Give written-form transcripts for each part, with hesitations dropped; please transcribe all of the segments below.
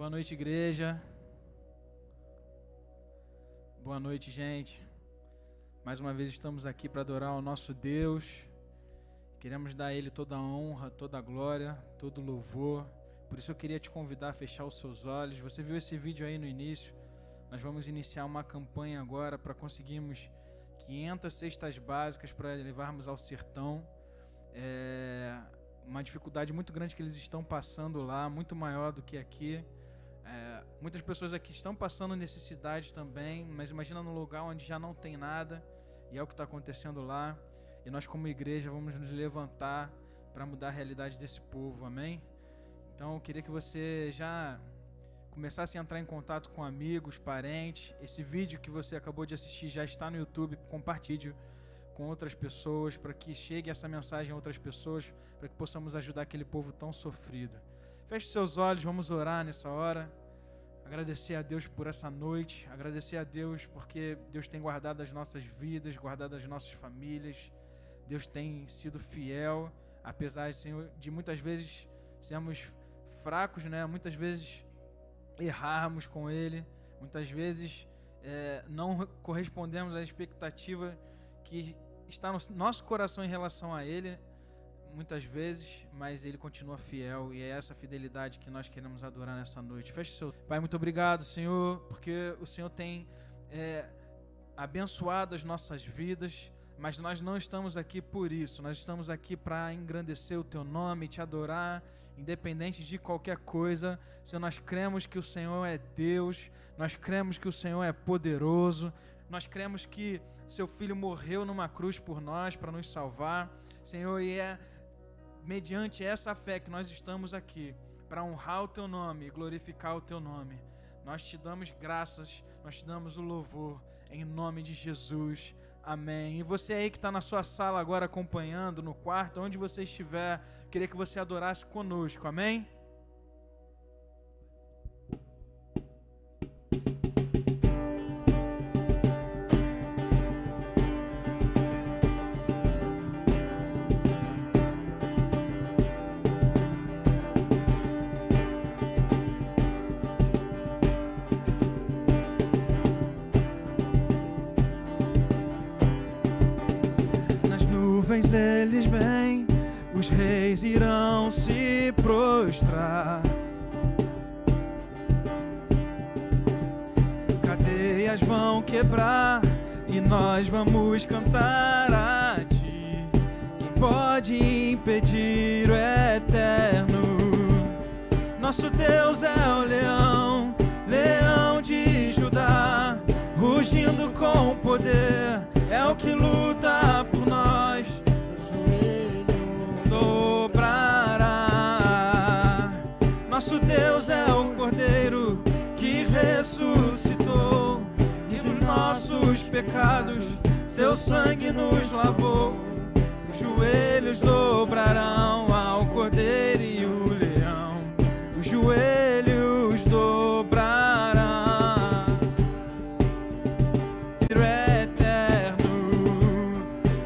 Boa noite, igreja. Boa noite, gente. Mais uma vez estamos aqui para adorar o nosso Deus. Queremos dar a Ele toda a honra, toda a glória, todo o louvor. Por isso eu queria te convidar a fechar os seus olhos. Você viu esse vídeo aí no início? Nós vamos iniciar uma campanha agora para conseguirmos 500 cestas básicas para levarmos ao sertão. Uma dificuldade muito grande que eles estão passando lá, muito maior do que aqui. Muitas pessoas aqui estão passando necessidade também, mas imagina num lugar onde já não tem nada, e é o que está acontecendo lá. E nós como igreja vamos nos levantar para mudar a realidade desse povo, amém? Então eu queria que você já começasse a entrar em contato com amigos, parentes. Esse vídeo que você acabou de assistir já está no YouTube, compartilhe com outras pessoas, para que chegue essa mensagem a outras pessoas, para que possamos ajudar aquele povo tão sofrido. Feche seus olhos, vamos orar nessa hora, agradecer a Deus por essa noite, agradecer a Deus porque Deus tem guardado as nossas vidas, guardado as nossas famílias. Deus tem sido fiel, apesar de muitas vezes sermos fracos, né? Muitas vezes errarmos com Ele, muitas vezes não correspondemos à expectativa que está no nosso coração em relação a Ele, muitas vezes, mas Ele continua fiel, e é essa fidelidade que nós queremos adorar nessa noite. Feche o seu... Pai, muito obrigado, Senhor, porque o Senhor tem abençoado as nossas vidas, mas nós não estamos aqui por isso. Nós estamos aqui para engrandecer o Teu nome, Te adorar, independente de qualquer coisa. Senhor, nós cremos que o Senhor é Deus, nós cremos que o Senhor é poderoso, nós cremos que Seu Filho morreu numa cruz por nós, para nos salvar, Senhor, e é mediante essa fé que nós estamos aqui, para honrar o Teu nome e glorificar o Teu nome. Nós Te damos graças, nós Te damos o louvor, em nome de Jesus, amém. E você aí que está na sua sala agora acompanhando, no quarto, onde você estiver, queria que você adorasse conosco, amém? Eles vêm, os reis irão se prostrar, cadeias vão quebrar e nós vamos cantar a Ti. Quem pode impedir o eterno? Nosso Deus é o leão, leão de Judá, rugindo com poder, é o que luta por nós. Nosso Deus é o Cordeiro que ressuscitou, e dos nossos pecados Seu sangue nos lavou. Os joelhos dobrarão ao Cordeiro e o leão, os joelhos dobrarão. É eterno,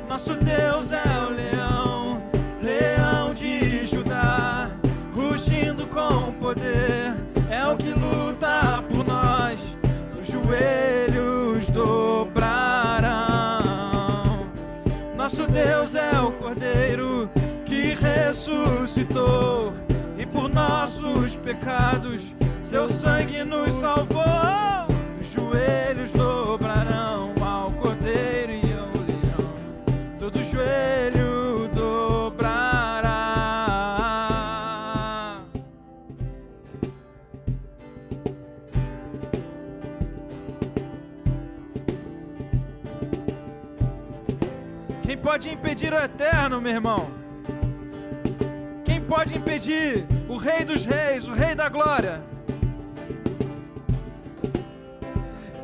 nosso Deus é o leão, leão de Judá, rugindo com poder, é o que luta por nós. Os joelhos dobrarão. Nosso Deus é o Cordeiro que ressuscitou, e por nossos pecados Seu sangue nos salvou. Os joelhos dobrarão ao Cordeiro e ao leão, todo joelho dobrará. Quem pode impedir o eterno, meu irmão? Quem pode impedir o Rei dos Reis, o Rei da Glória?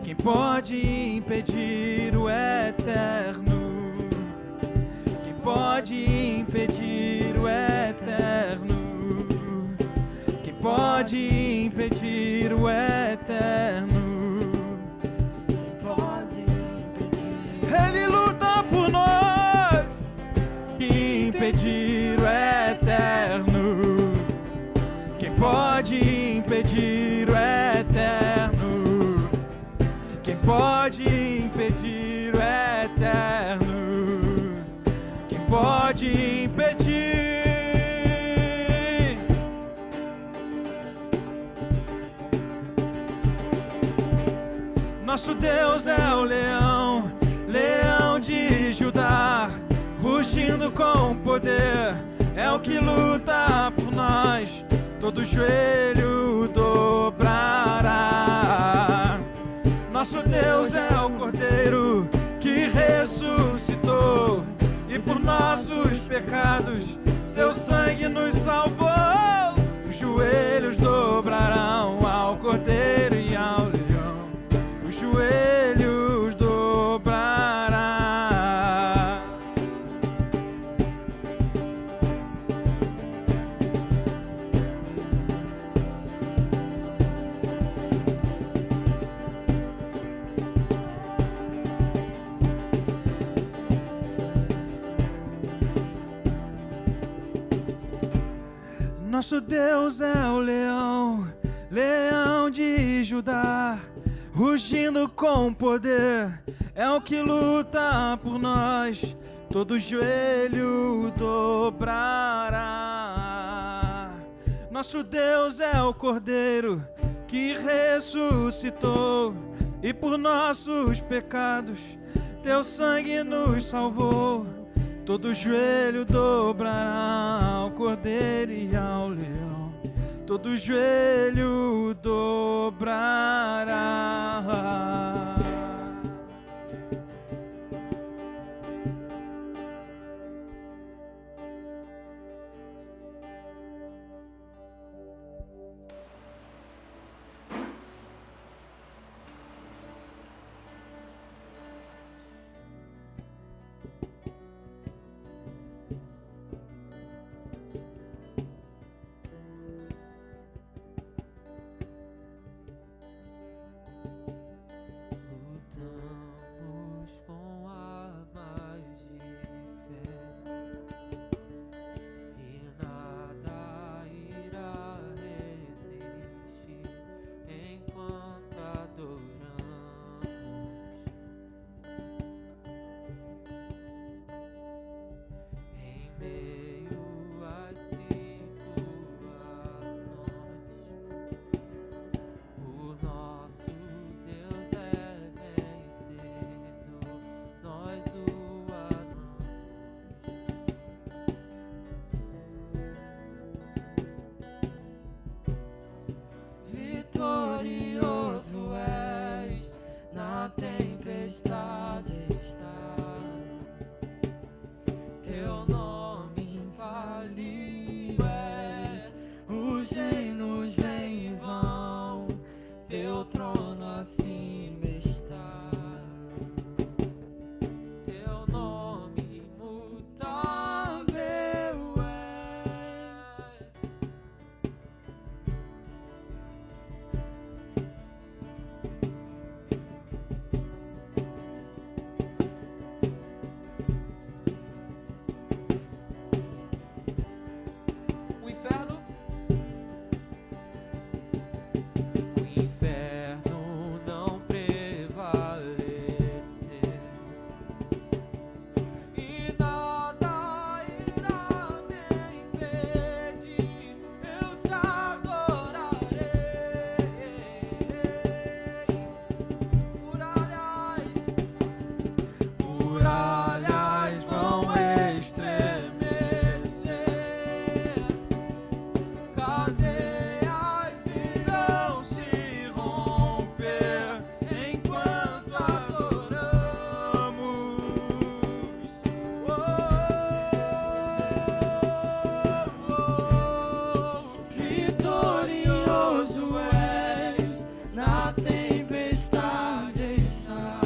Quem pode impedir o eterno? Quem pode impedir o eterno? Quem pode impedir o eterno? Quem pode impedir? Ele luta por nós. Impedir o eterno? Quem pode impedir pode impedir o eterno? Quem pode impedir? Nosso Deus é o leão, leão de Judá, rugindo com poder, é o que luta por nós, todo joelho dobrará. Nosso Deus é o Cordeiro que ressuscitou, e por nossos pecados seu sangue nos salvou. Os joelhos dobrarão ao Cordeiro e ao leão, os joelhos dobrará. Nosso Deus é o leão, leão de Judá, rugindo com poder, é o que luta por nós, todo joelho dobrará. Nosso Deus é o Cordeiro que ressuscitou, e por nossos pecados teu sangue nos salvou. Todo joelho dobrará ao Cordeiro e ao leão, todo joelho dobrará. Vitorioso és, na tempestade está teu nome infalível és, os reinos vêm e vão, teu trono acima está, teu nome imutável é. O inferno não prevalecer, e nada irá me impedir, eu te adorarei. Muralhas vão estremecer, cadeias irão se romper enquanto adoramos. Vitorioso és, na tempestade está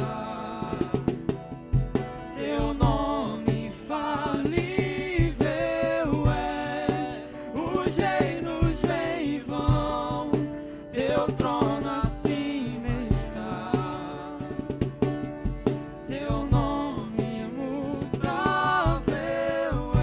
teu nome infalível és, os reinos vêm e vão, teu trono acima está, teu nome imutável é.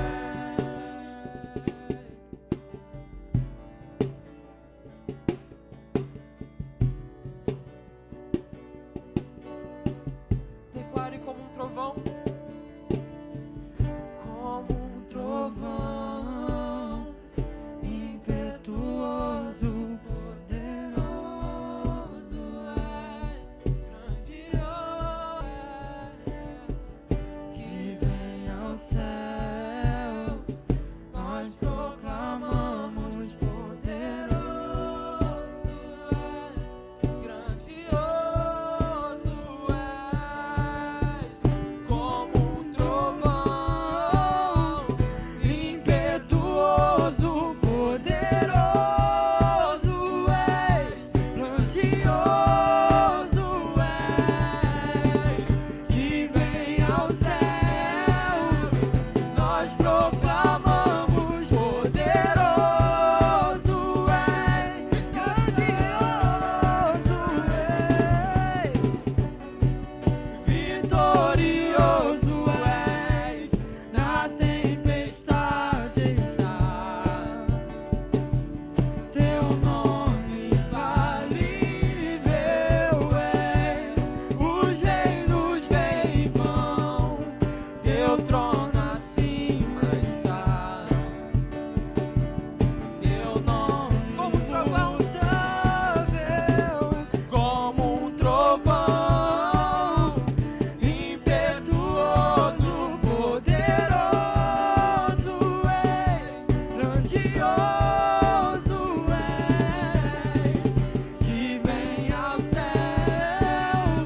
grandioso és, que vem ao céu,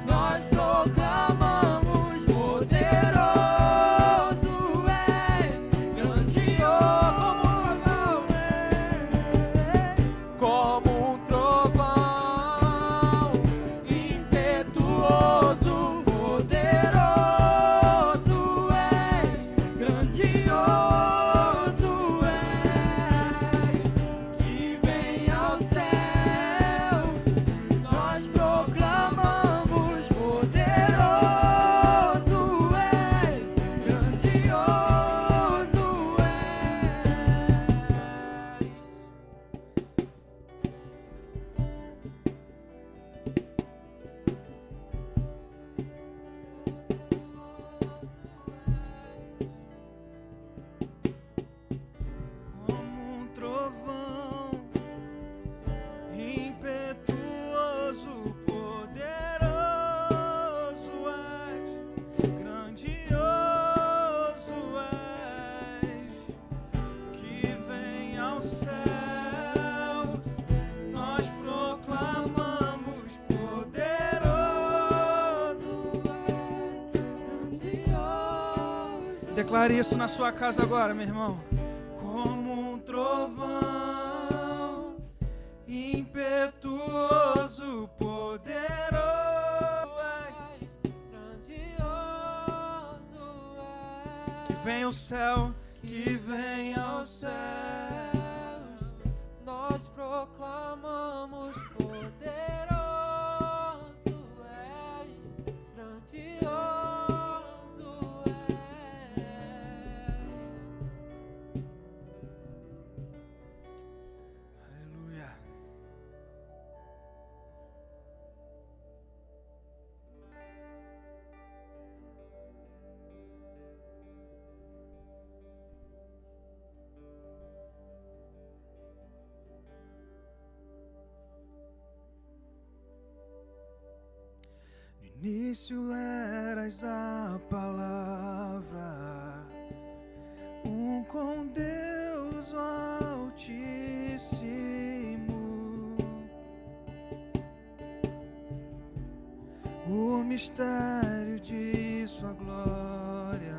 nós proclamamos, poderoso és, grandioso és, como um trovão, impetuoso, poderoso és, grandioso és, que vem ao céu, nós proclamamos, poderoso és, grandioso és. Como um trovão, impetuoso, poderoso és, grandioso és, que vem ao céu, nós proclamamos, poderoso és, grandioso. Declare isso na sua casa agora, meu irmão. Como um trovão, impetuoso, poderoso és, grandioso és, que vem ao céu, que vem aos céus, nós proclamamos, poderoso és, grandioso és. Aleluia. No início eras a palavra, com Deus o Altíssimo. O mistério de sua glória,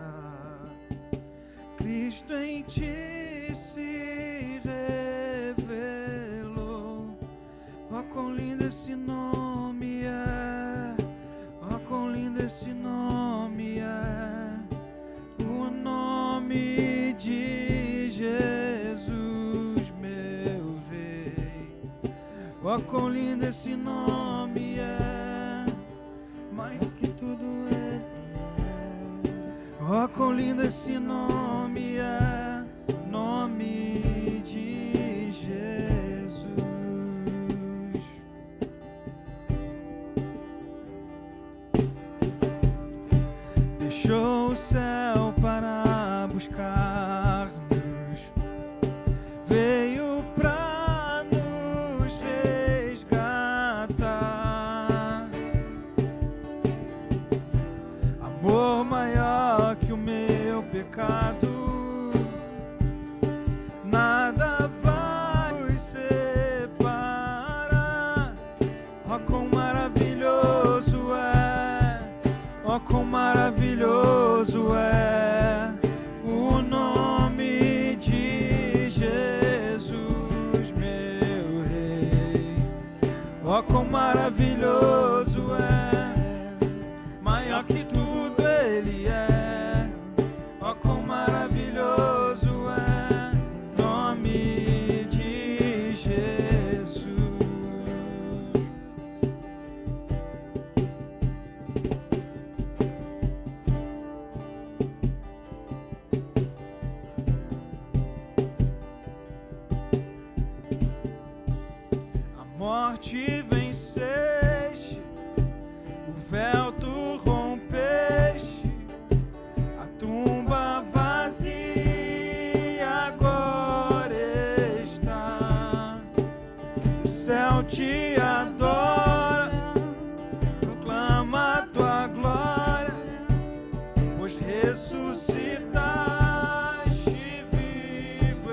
Cristo em ti se revelou. Ó, quão lindo esse nome é, ó, quão lindo esse nome é, o nome de Jesus, meu Rei. Ó, quão lindo esse nome é, maior que tudo ele é. Ó, quão lindo esse nome é, nome de Jesus. Deixou o céu para buscar-nos, veio pra nos resgatar. Amor maior que o meu pecado, nada vai nos separar. Ó, quão maravilhoso é, ó, quão maravilhoso é o nome de Jesus, meu Rei. Ó, quão maravilhoso é, maior que tudo ele é. Ó, quão maravilhoso é o nome de Jesus. A morte venceste, o véu tu rompeste, a tumba vazia agora está. O céu te adora, proclama tua glória, pois ressuscitaste, vivo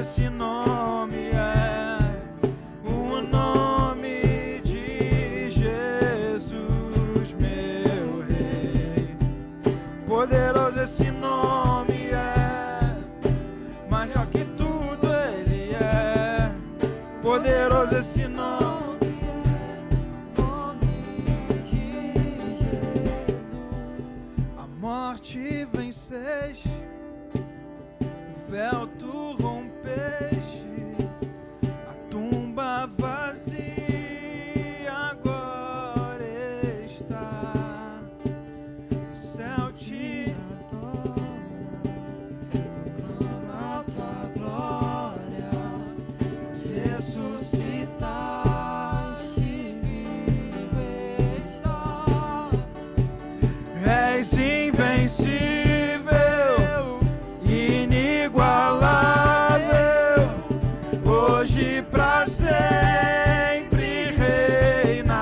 esse nome é o nome de Jesus, meu Rei. Poderoso esse nome é, maior que tudo ele é. Poderoso esse nome é, nome de Jesus. A morte venceste, o véu tu rompeste, a tumba vazia agora está. O céu te adora, proclama a tua glória. Ressuscitaste, vivo está. És invencível, inigualável, hoje pra sempre reinará.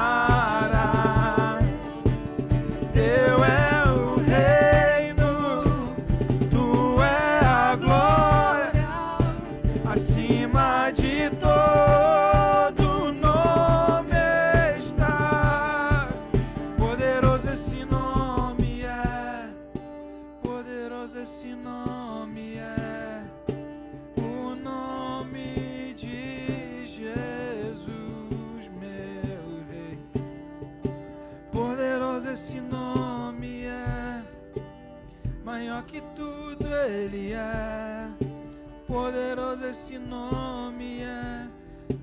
Teu é o reino, tu é a glória, acima de todo nome está. Poderoso esse nome é, poderoso esse nome é, o nome de Jesus, meu Rei. Poderoso esse nome é, maior que tudo ele é. Poderoso esse nome é,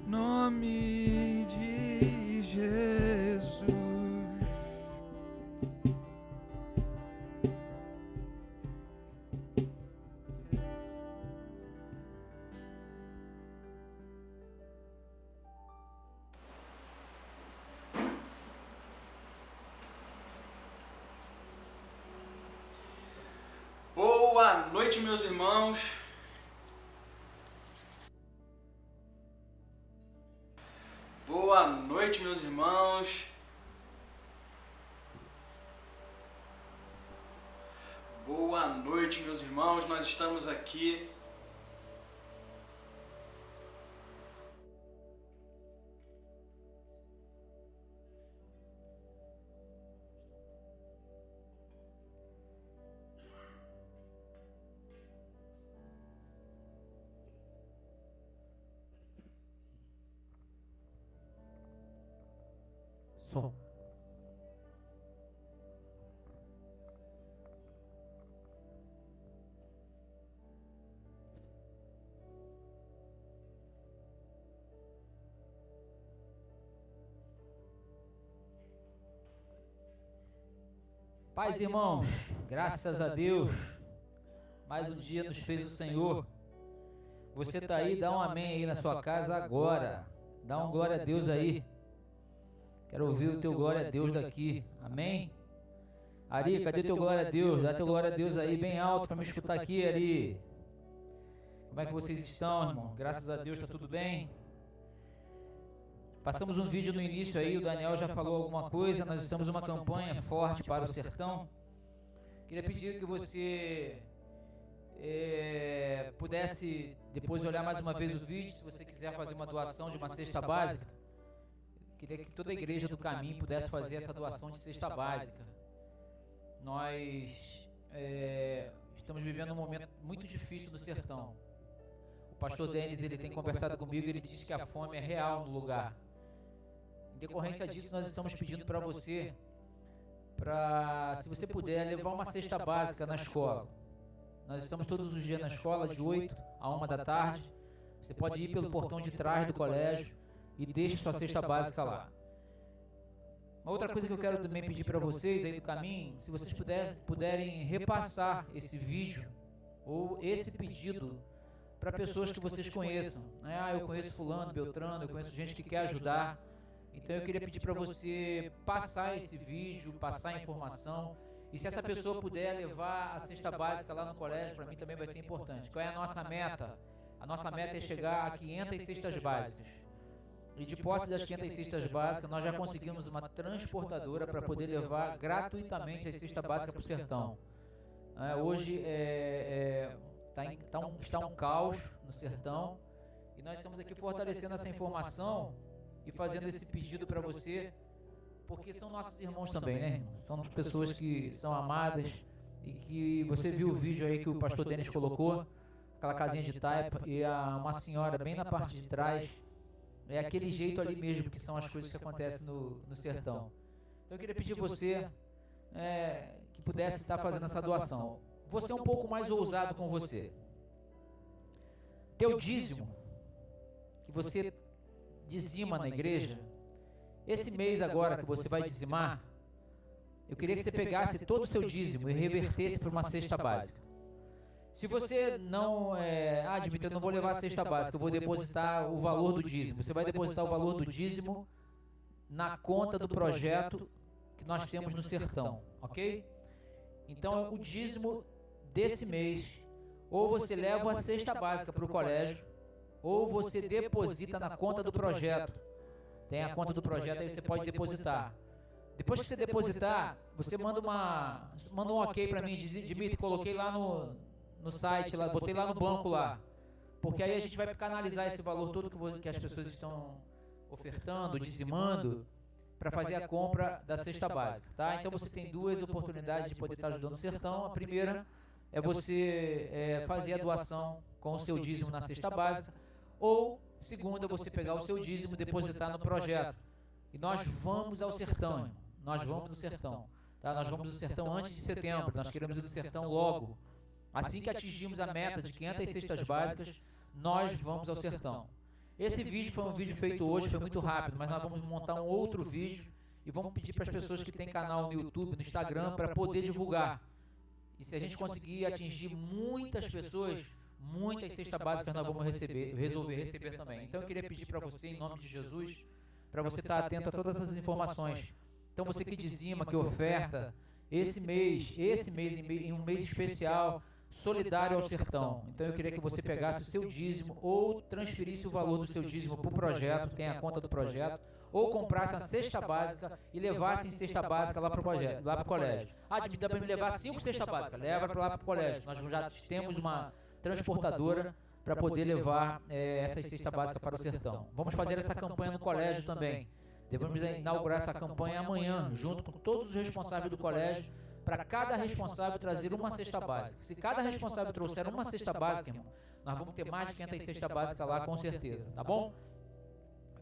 nome de Jesus. Boa noite, meus irmãos. Boa noite, meus irmãos. Boa noite, meus irmãos. Nós estamos aqui som. Paz, irmãos, graças a Deus, mais um dia nos fez o Senhor. Você está aí, dá um amém aí na sua casa agora, dá um glória a Deus aí. Quero ouvir o teu glória a Deus daqui, amém? Ari, cadê teu glória a Deus? Dá teu glória a Deus aí bem alto para me escutar aqui, Ari. Como é que vocês estão, irmão? Graças a Deus, está tudo bem? Passamos um vídeo no início aí, o Daniel já falou alguma coisa, nós estamos numa campanha forte para o sertão. Queria pedir que você pudesse depois olhar mais uma vez o vídeo, se você quiser fazer uma doação de uma cesta básica. Queria que toda a igreja do caminho pudesse fazer essa doação de cesta básica. Nós estamos vivendo um momento muito difícil no sertão. O pastor Denis, ele tem conversado comigo, ele diz que a fome é real no lugar. Em decorrência disso, nós estamos pedindo para você, se você puder, levar uma cesta básica na escola. Nós estamos todos os dias na escola, de 8 a 1 da tarde. Você pode ir pelo portão de trás do colégio e deixe sua cesta básica lá. Uma outra coisa que eu quero também pedir para vocês aí do caminho, se vocês puderem repassar esse vídeo ou esse pedido para pessoas que vocês conheçam, né? Ah, eu conheço fulano, beltrano, eu conheço gente que quer ajudar. Então eu queria pedir para você passar esse vídeo, passar a informação. E se essa pessoa puder levar a cesta básica lá no colégio, para mim também vai ser importante. Qual é a nossa meta? A nossa meta é chegar a 500 cestas básicas. E de posse das 500 cestas básicas, nós já conseguimos uma transportadora para poder levar gratuitamente as cestas básicas para o sertão. Hoje, Está um caos no sertão, e nós estamos aqui fortalecendo essa informação e fazendo esse pedido para você, porque são nossos irmãos também, né, irmão? São pessoas que são amadas, e que você viu o vídeo aí que o pastor Denis colocou, aquela casinha de taipa, e uma senhora bem na parte de trás, é aquele jeito ali mesmo que são as coisas que acontecem no sertão. Então eu queria pedir você que pudesse estar fazendo essa doação. Você é um pouco mais ousado com você. Teu dízimo, que você dizima na igreja, esse mês agora que você vai dizimar, eu queria que você pegasse todo o seu dízimo e revertesse para uma cesta básica. Se você não, Dmitry, eu não vou levar a cesta básica, eu vou depositar o valor do dízimo. Você vai depositar o valor do dízimo na conta do projeto que nós temos no sertão, ok? Então, o dízimo desse mês, ou você leva a cesta básica para o colégio, ou você deposita na conta do projeto. Tem a conta do projeto, aí você pode depositar. Depois que você depositar, você manda um ok para mim, Dmitry, coloquei lá no site, lá, botei lá no banco lá, porque aí a gente vai canalizar esse valor todo que as pessoas estão ofertando, dizimando, para fazer a compra da cesta básica, tá? Então você tem duas oportunidades de poder estar ajudando o sertão. A primeira é você fazer a doação com o seu dízimo na cesta básica, ou segunda, você pegar o seu dízimo e depositar no projeto. E nós vamos ao sertão, irmão. Nós vamos no sertão, tá? Nós vamos no sertão antes de setembro, nós queremos ir no sertão logo. Assim que atingirmos a meta de 500 cestas básicas, nós vamos ao sertão. Esse vídeo foi um vídeo feito hoje, foi muito rápido, mas nós vamos montar um outro vídeo e vamos pedir para as pessoas que têm canal no YouTube, no Instagram, para poder divulgar. E se a gente conseguir atingir muitas pessoas, muitas cestas básicas nós vamos resolver receber também. Então eu queria pedir para você, em nome de Jesus, para você estar atento a todas essas informações. Então você que dizima, que oferta, esse mês em um mês especial, solidário ao sertão. Então eu queria que você pegasse o seu dízimo ou transferisse o valor do seu dízimo para o projeto, tem a conta do projeto, ou comprasse a cesta básica e levasse em cesta básica lá para o colégio. Dá para me levar 5 cestas básicas, leva para lá para o colégio. Nós já temos uma transportadora para poder levar essas cestas básicas para o sertão. Vamos fazer essa campanha no colégio também. Devemos inaugurar essa campanha amanhã, junto com todos os responsáveis do colégio, para cada responsável trazer uma cesta básica. Se cada responsável trouxer uma cesta básica, irmão, nós vamos ter mais de 500 cestas básicas lá, com certeza, tá bom?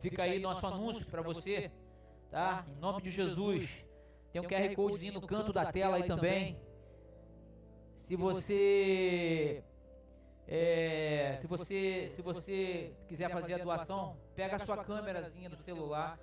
Fica aí nosso anúncio para você, tá? Em nome de Jesus. Tem um QR Codezinho no canto da tela aí também. Se você quiser fazer a doação, pega a sua câmerazinha do celular,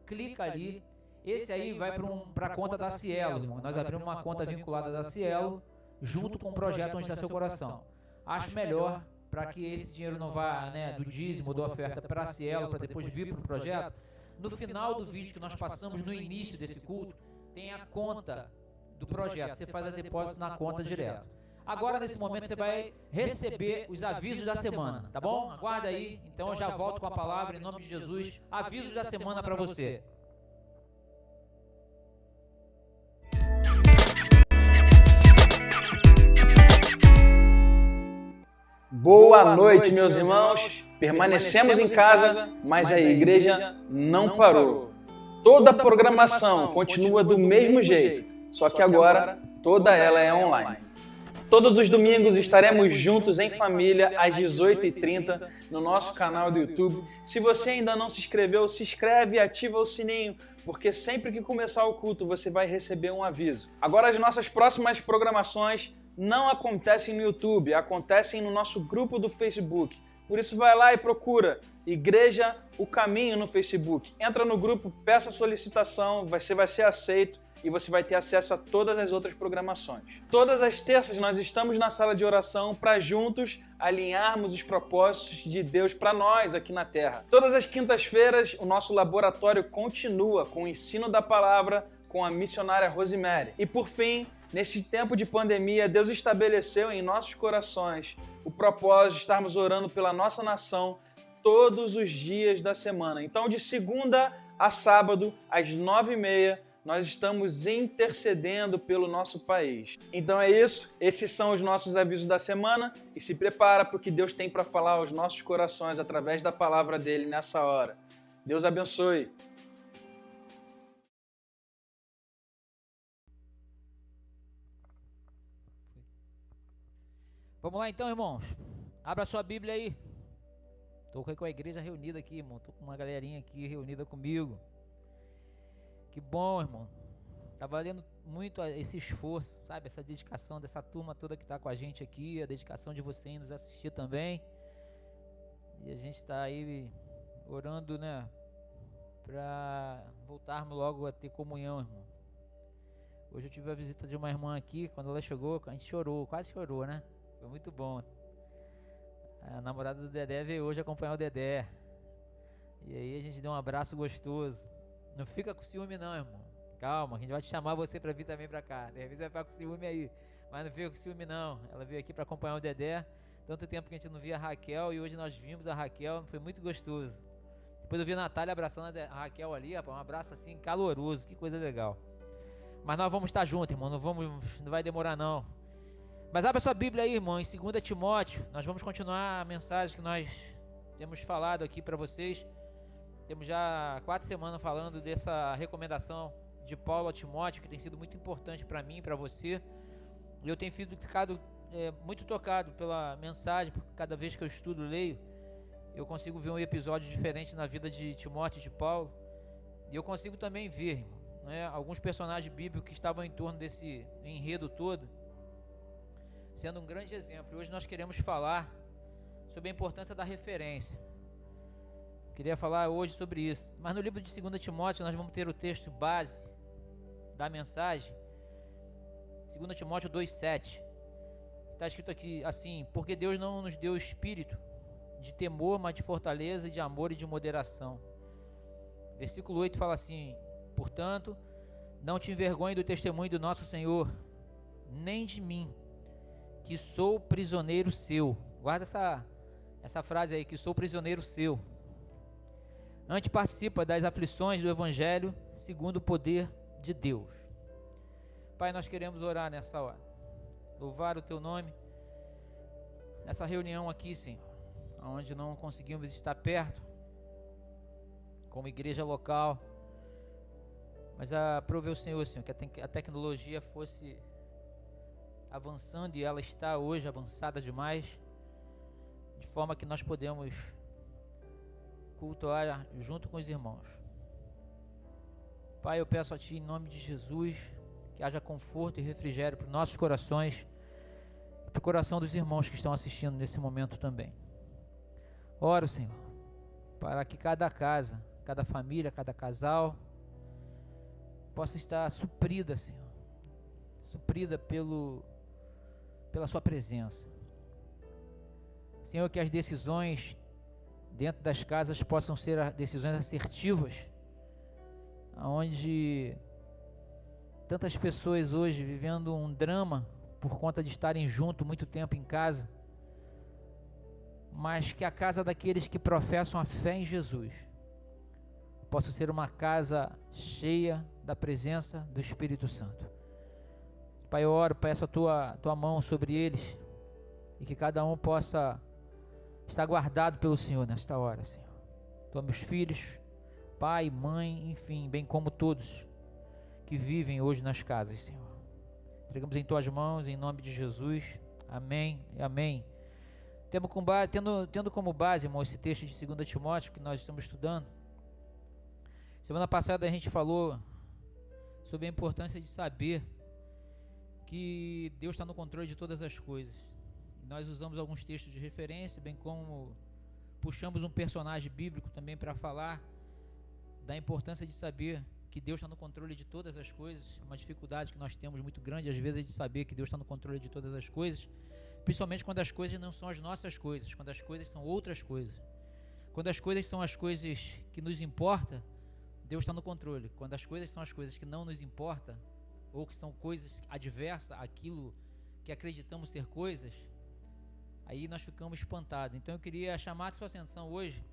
clica ali. Esse aí vai para a conta da Cielo, irmão. Nós abrimos uma conta vinculada da Cielo, junto com o projeto Onde Está Seu Coração. Acho melhor, para que esse dinheiro não vá, do dízimo, da oferta para a Cielo, para depois vir para o projeto. No final do vídeo que nós passamos no início desse culto, tem a conta do projeto. Você faz a depósito na conta direto. Agora, nesse momento, você vai receber os avisos da semana, tá bom? Aguarda aí. Então, eu já volto com a palavra, em nome de Jesus. Avisos da semana para você. Boa noite, meus irmãos. Permanecemos em casa, mas a igreja não parou. Toda a programação continua do mesmo jeito, só que agora toda ela é online. Todos os domingos estaremos juntos em família às 18h30 no nosso canal do YouTube. Se você ainda não se inscreveu, se inscreve e ativa o sininho, porque sempre que começar o culto você vai receber um aviso. Agora as nossas próximas programações não acontecem no YouTube, acontecem no nosso grupo do Facebook. Por isso vai lá e procura Igreja O Caminho no Facebook. Entra no grupo, peça solicitação, você vai ser aceito e você vai ter acesso a todas as outras programações. Todas as terças nós estamos na sala de oração para juntos alinharmos os propósitos de Deus para nós aqui na Terra. Todas as quintas-feiras o nosso laboratório continua com o ensino da palavra com a missionária Rosemary. E por fim, nesse tempo de pandemia, Deus estabeleceu em nossos corações o propósito de estarmos orando pela nossa nação todos os dias da semana. Então, de segunda a sábado, às 9h30, nós estamos intercedendo pelo nosso país. Então é isso, esses são os nossos avisos da semana e se prepara para o que Deus tem para falar aos nossos corações através da palavra dele nessa hora. Deus abençoe. Vamos lá então, irmãos. Abra sua Bíblia aí. Estou com a igreja reunida aqui, irmão. Estou com uma galerinha aqui reunida comigo. Que bom, irmão. Tá valendo muito esse esforço, sabe? Essa dedicação dessa turma toda que está com a gente aqui. A dedicação de você em nos assistir também. E a gente está aí orando, né? Para voltarmos logo a ter comunhão, irmão. Hoje eu tive a visita de uma irmã aqui. Quando ela chegou, a gente chorou, quase chorou, né? Foi muito bom. A namorada do Dedé veio hoje acompanhar o Dedé. E aí a gente deu um abraço gostoso. Não fica com ciúme não, irmão. Calma, a gente vai te chamar você pra vir também pra cá. De repente você vai ficar com ciúme aí. Mas não fica com ciúme não. Ela veio aqui pra acompanhar o Dedé. Tanto tempo que a gente não via a Raquel. E hoje nós vimos a Raquel. Foi muito gostoso. Depois eu vi a Natália abraçando a Raquel ali, rapaz. Um abraço assim caloroso. Que coisa legal. Mas nós vamos estar juntos, irmão. Não vai demorar não. Mas abra sua Bíblia aí, irmão, em 2 Timóteo. Nós vamos continuar a mensagem que nós temos falado aqui para vocês. Temos já 4 semanas falando dessa recomendação de Paulo a Timóteo, que tem sido muito importante para mim e para você. E eu tenho ficado muito tocado pela mensagem, porque cada vez que eu estudo, leio, eu consigo ver um episódio diferente na vida de Timóteo e de Paulo. E eu consigo também ver, irmão, né, alguns personagens bíblicos que estavam em torno desse enredo todo, sendo um grande exemplo. Hoje nós queremos falar sobre a importância da referência. Queria falar hoje sobre isso. Mas no livro de 2 Timóteo nós vamos ter o texto base da mensagem. 2 Timóteo 2,7. Está escrito aqui assim: porque Deus não nos deu espírito de temor, mas de fortaleza, de amor e de moderação. Versículo 8 fala assim: portanto, não te envergonhe do testemunho do nosso Senhor, nem de mim, que sou prisioneiro seu. Guarda essa frase aí, que sou prisioneiro seu. Antes participa das aflições do Evangelho, segundo o poder de Deus. Pai, nós queremos orar nessa hora, louvar o teu nome, nessa reunião aqui, Senhor, onde não conseguimos estar perto, como igreja local, mas aprove o Senhor, Senhor, que a tecnologia fosse avançando, e ela está hoje avançada demais, de forma que nós podemos cultuar junto com os irmãos. Pai, eu peço a Ti, em nome de Jesus, que haja conforto e refrigério para os nossos corações e para o coração dos irmãos que estão assistindo nesse momento também. Oro, Senhor, para que cada casa, cada família, cada casal possa estar suprida, Senhor, suprida pela Sua presença. Senhor, que as decisões dentro das casas possam ser decisões assertivas, onde tantas pessoas hoje vivendo um drama por conta de estarem juntos muito tempo em casa, mas que a casa daqueles que professam a fé em Jesus possa ser uma casa cheia da presença do Espírito Santo. Pai, eu oro, peço a tua mão sobre eles, e que cada um possa estar guardado pelo Senhor nesta hora, Senhor. Toma meus filhos, pai, mãe, enfim, bem como todos que vivem hoje nas casas, Senhor. Entregamos em tuas mãos, em nome de Jesus. Amém e amém. Tendo como base, irmão, esse texto de 2 Timóteo que nós estamos estudando. Semana passada a gente falou sobre a importância de saber que Deus está no controle de todas as coisas. Nós usamos alguns textos de referência, bem como puxamos um personagem bíblico também para falar da importância de saber que Deus está no controle de todas as coisas. Uma dificuldade que nós temos muito grande às vezes é de saber que Deus está no controle de todas as coisas, principalmente quando as coisas não são as nossas coisas, quando as coisas são outras coisas. Quando as coisas são as coisas que nos importam, Deus está no controle. Quando as coisas são as coisas que não nos importam, ou que são coisas adversas àquilo que acreditamos ser coisas, aí nós ficamos espantados. Então eu queria chamar a sua atenção hoje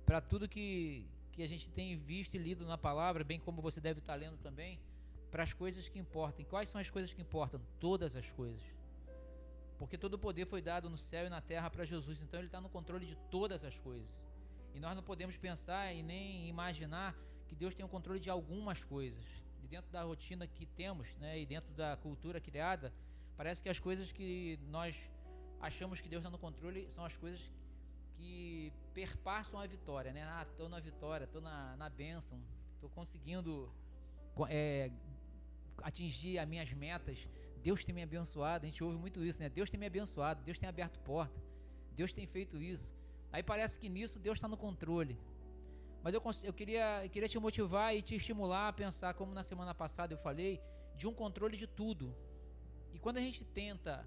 para tudo que que a gente tem visto e lido na palavra, bem como você deve estar lendo também, para as coisas que importam. Quais são as coisas que importam? Todas as coisas. Porque todo o poder foi dado no céu e na terra para Jesus, então Ele está no controle de todas as coisas. E nós não podemos pensar e nem imaginar que Deus tem o controle de algumas coisas. E dentro da rotina que temos, né, e dentro da cultura criada, parece que as coisas que nós achamos que Deus está no controle são as coisas que perpassam a vitória, né? Ah, estou na vitória, estou na bênção, estou conseguindo atingir as minhas metas. Deus tem me abençoado. A gente ouve muito isso, né? Deus tem me abençoado, Deus tem aberto porta, Deus tem feito isso. Aí parece que nisso Deus está no controle. Mas eu queria te motivar e te estimular a pensar, como na semana passada eu falei, de um controle de tudo. E quando a gente tenta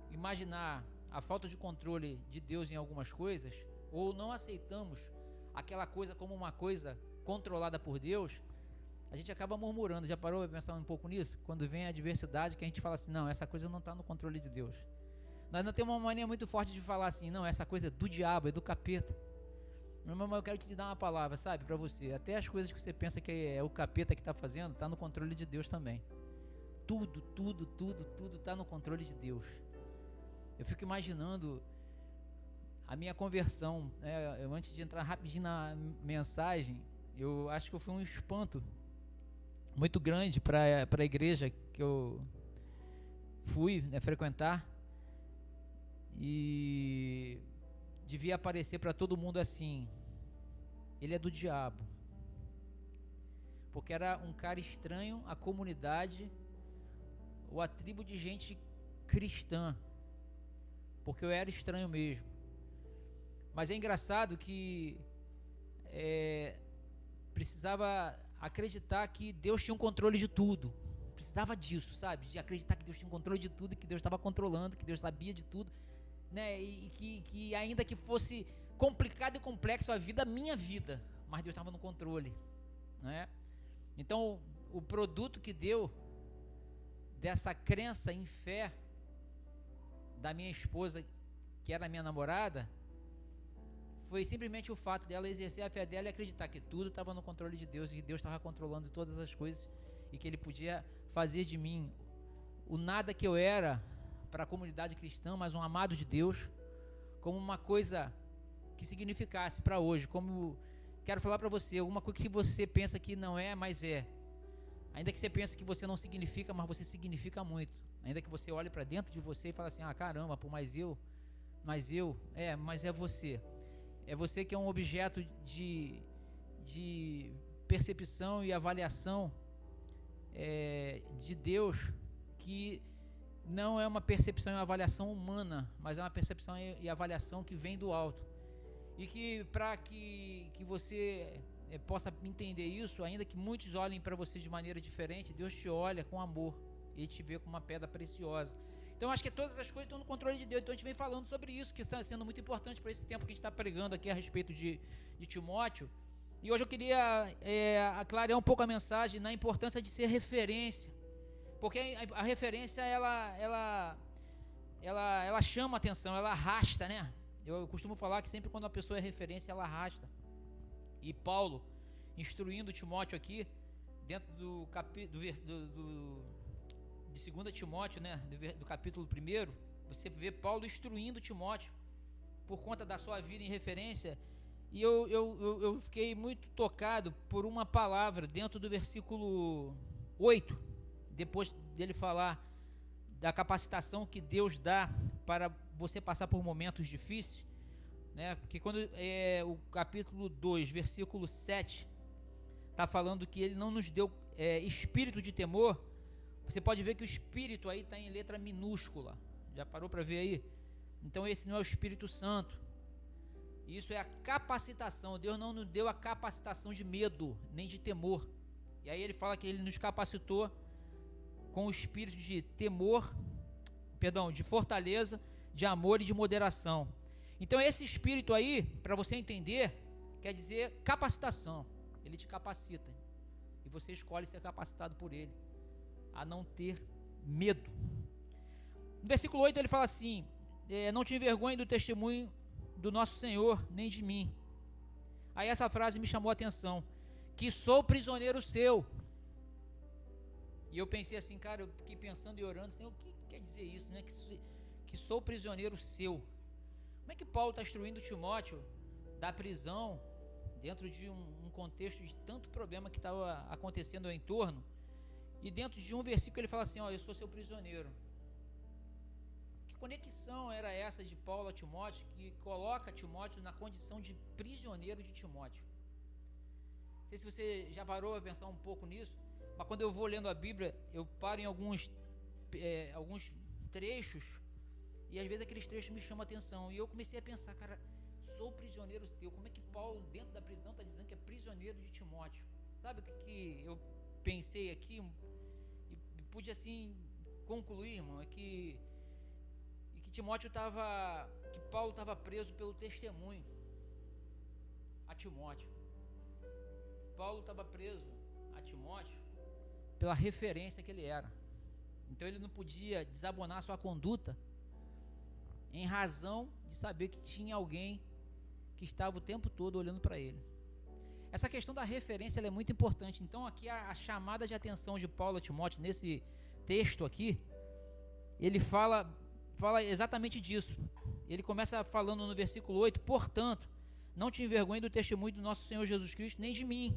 imaginar a falta de controle de Deus em algumas coisas, ou não aceitamos aquela coisa como uma coisa controlada por Deus, a gente acaba murmurando. Já parou para pensar um pouco nisso? Quando vem a adversidade, que a gente fala assim, não, essa coisa não está no controle de Deus. Nós não temos uma mania muito forte de falar assim, não, essa coisa é do diabo, é do capeta. Meu irmão, eu quero te dar uma palavra, sabe, para você. Até as coisas que você pensa que é o capeta que está fazendo, está no controle de Deus também. Tudo está no controle de Deus. Eu fico imaginando a minha conversão, né? Eu, antes de entrar rapidinho na mensagem, eu acho que foi um espanto muito grande para a igreja que eu fui, né, frequentar, e devia aparecer para todo mundo assim: ele é do diabo, porque era um cara estranho à comunidade ou à tribo de gente cristã, porque eu era estranho mesmo. Mas é engraçado que precisava acreditar que Deus tinha um controle de tudo. Precisava disso, sabe? De acreditar que Deus tinha um controle de tudo, que Deus estava controlando, que Deus sabia de tudo, né? E que ainda que fosse complicado e complexo a vida, minha vida, mas Deus estava no controle, né? Então, o produto que deu dessa crença em fé da minha esposa, que era minha namorada, foi simplesmente o fato dela exercer a fé dela e acreditar que tudo estava no controle de Deus, e que Deus estava controlando todas as coisas, e que Ele podia fazer de mim o nada que eu era para a comunidade cristã, mas um amado de Deus, como uma coisa que significasse para hoje. Como quero falar para você, alguma coisa que você pensa que não é, mas é. Ainda que você pense que você não significa, mas você significa muito. Ainda que você olhe para dentro de você e fale assim, ah, caramba, pô, mas é você. É você que é um objeto de percepção e avaliação de Deus, que não é uma percepção e avaliação humana, mas é uma percepção e avaliação que vem do alto. E que para que você possa entender isso, ainda que muitos olhem para você de maneira diferente, Deus te olha com amor e te vê como uma pedra preciosa. Então acho que todas as coisas estão no controle de Deus. Então a gente vem falando sobre isso, que está sendo muito importante para esse tempo que a gente está pregando aqui a respeito de Timóteo. E hoje eu queria aclarar um pouco a mensagem na importância de ser referência, porque a referência ela chama a atenção, ela arrasta, né? Eu costumo falar que sempre quando uma pessoa é referência, ela arrasta. E Paulo, instruindo Timóteo aqui, dentro do capítulo de 2 Timóteo, né, do capítulo 1, você vê Paulo instruindo Timóteo por conta da sua vida em referência. E eu fiquei muito tocado por uma palavra dentro do versículo 8, depois dele falar da capacitação que Deus dá para você passar por momentos difíceis, né? Porque quando o capítulo 2, versículo 7, está falando que Ele não nos deu espírito de temor. Você pode ver que o espírito aí está em letra minúscula. Já parou para ver aí? Então esse não é o Espírito Santo. Isso é a capacitação. Deus não nos deu a capacitação de medo, nem de temor. E aí ele fala que Ele nos capacitou com o espírito de temor, de fortaleza, de amor e de moderação. Então esse espírito aí, para você entender, quer dizer capacitação. Ele te capacita e você escolhe ser capacitado por Ele a não ter medo. No versículo 8 ele fala assim: não te envergonhe do testemunho do nosso Senhor, nem de mim, Aí essa frase me chamou a atenção, que sou prisioneiro seu. E eu pensei assim, cara, eu fiquei pensando e orando, assim, o que quer dizer isso, né? Que sou prisioneiro seu. Como é que Paulo está instruindo Timóteo da prisão, dentro de um contexto de tanto problema que estava acontecendo ao entorno, e dentro de um versículo ele fala assim, ó, eu sou seu prisioneiro. Que conexão era essa de Paulo a Timóteo, que coloca Timóteo na condição de prisioneiro de Timóteo? Não sei se você já parou a pensar um pouco nisso, mas quando eu vou lendo a Bíblia, eu paro em alguns trechos, e às vezes aqueles trechos me chamam a atenção, e eu comecei a pensar, cara, sou prisioneiro teu. Como é que Paulo dentro da prisão está dizendo que é prisioneiro de Timóteo? Sabe o que eu pensei aqui e pude assim concluir, irmão, é que Timóteo estava, que Paulo estava preso pelo testemunho a Timóteo. Paulo estava preso a Timóteo pela referência que ele era. Então ele não podia desabonar sua conduta em razão de saber que tinha alguém que estava o tempo todo olhando para ele. Essa questão da referência ela é muito importante. Então aqui a chamada de atenção de Paulo a Timóteo, nesse texto aqui, ele fala exatamente disso. Ele começa falando no versículo 8, portanto, não te envergonhe do testemunho do nosso Senhor Jesus Cristo, nem de mim,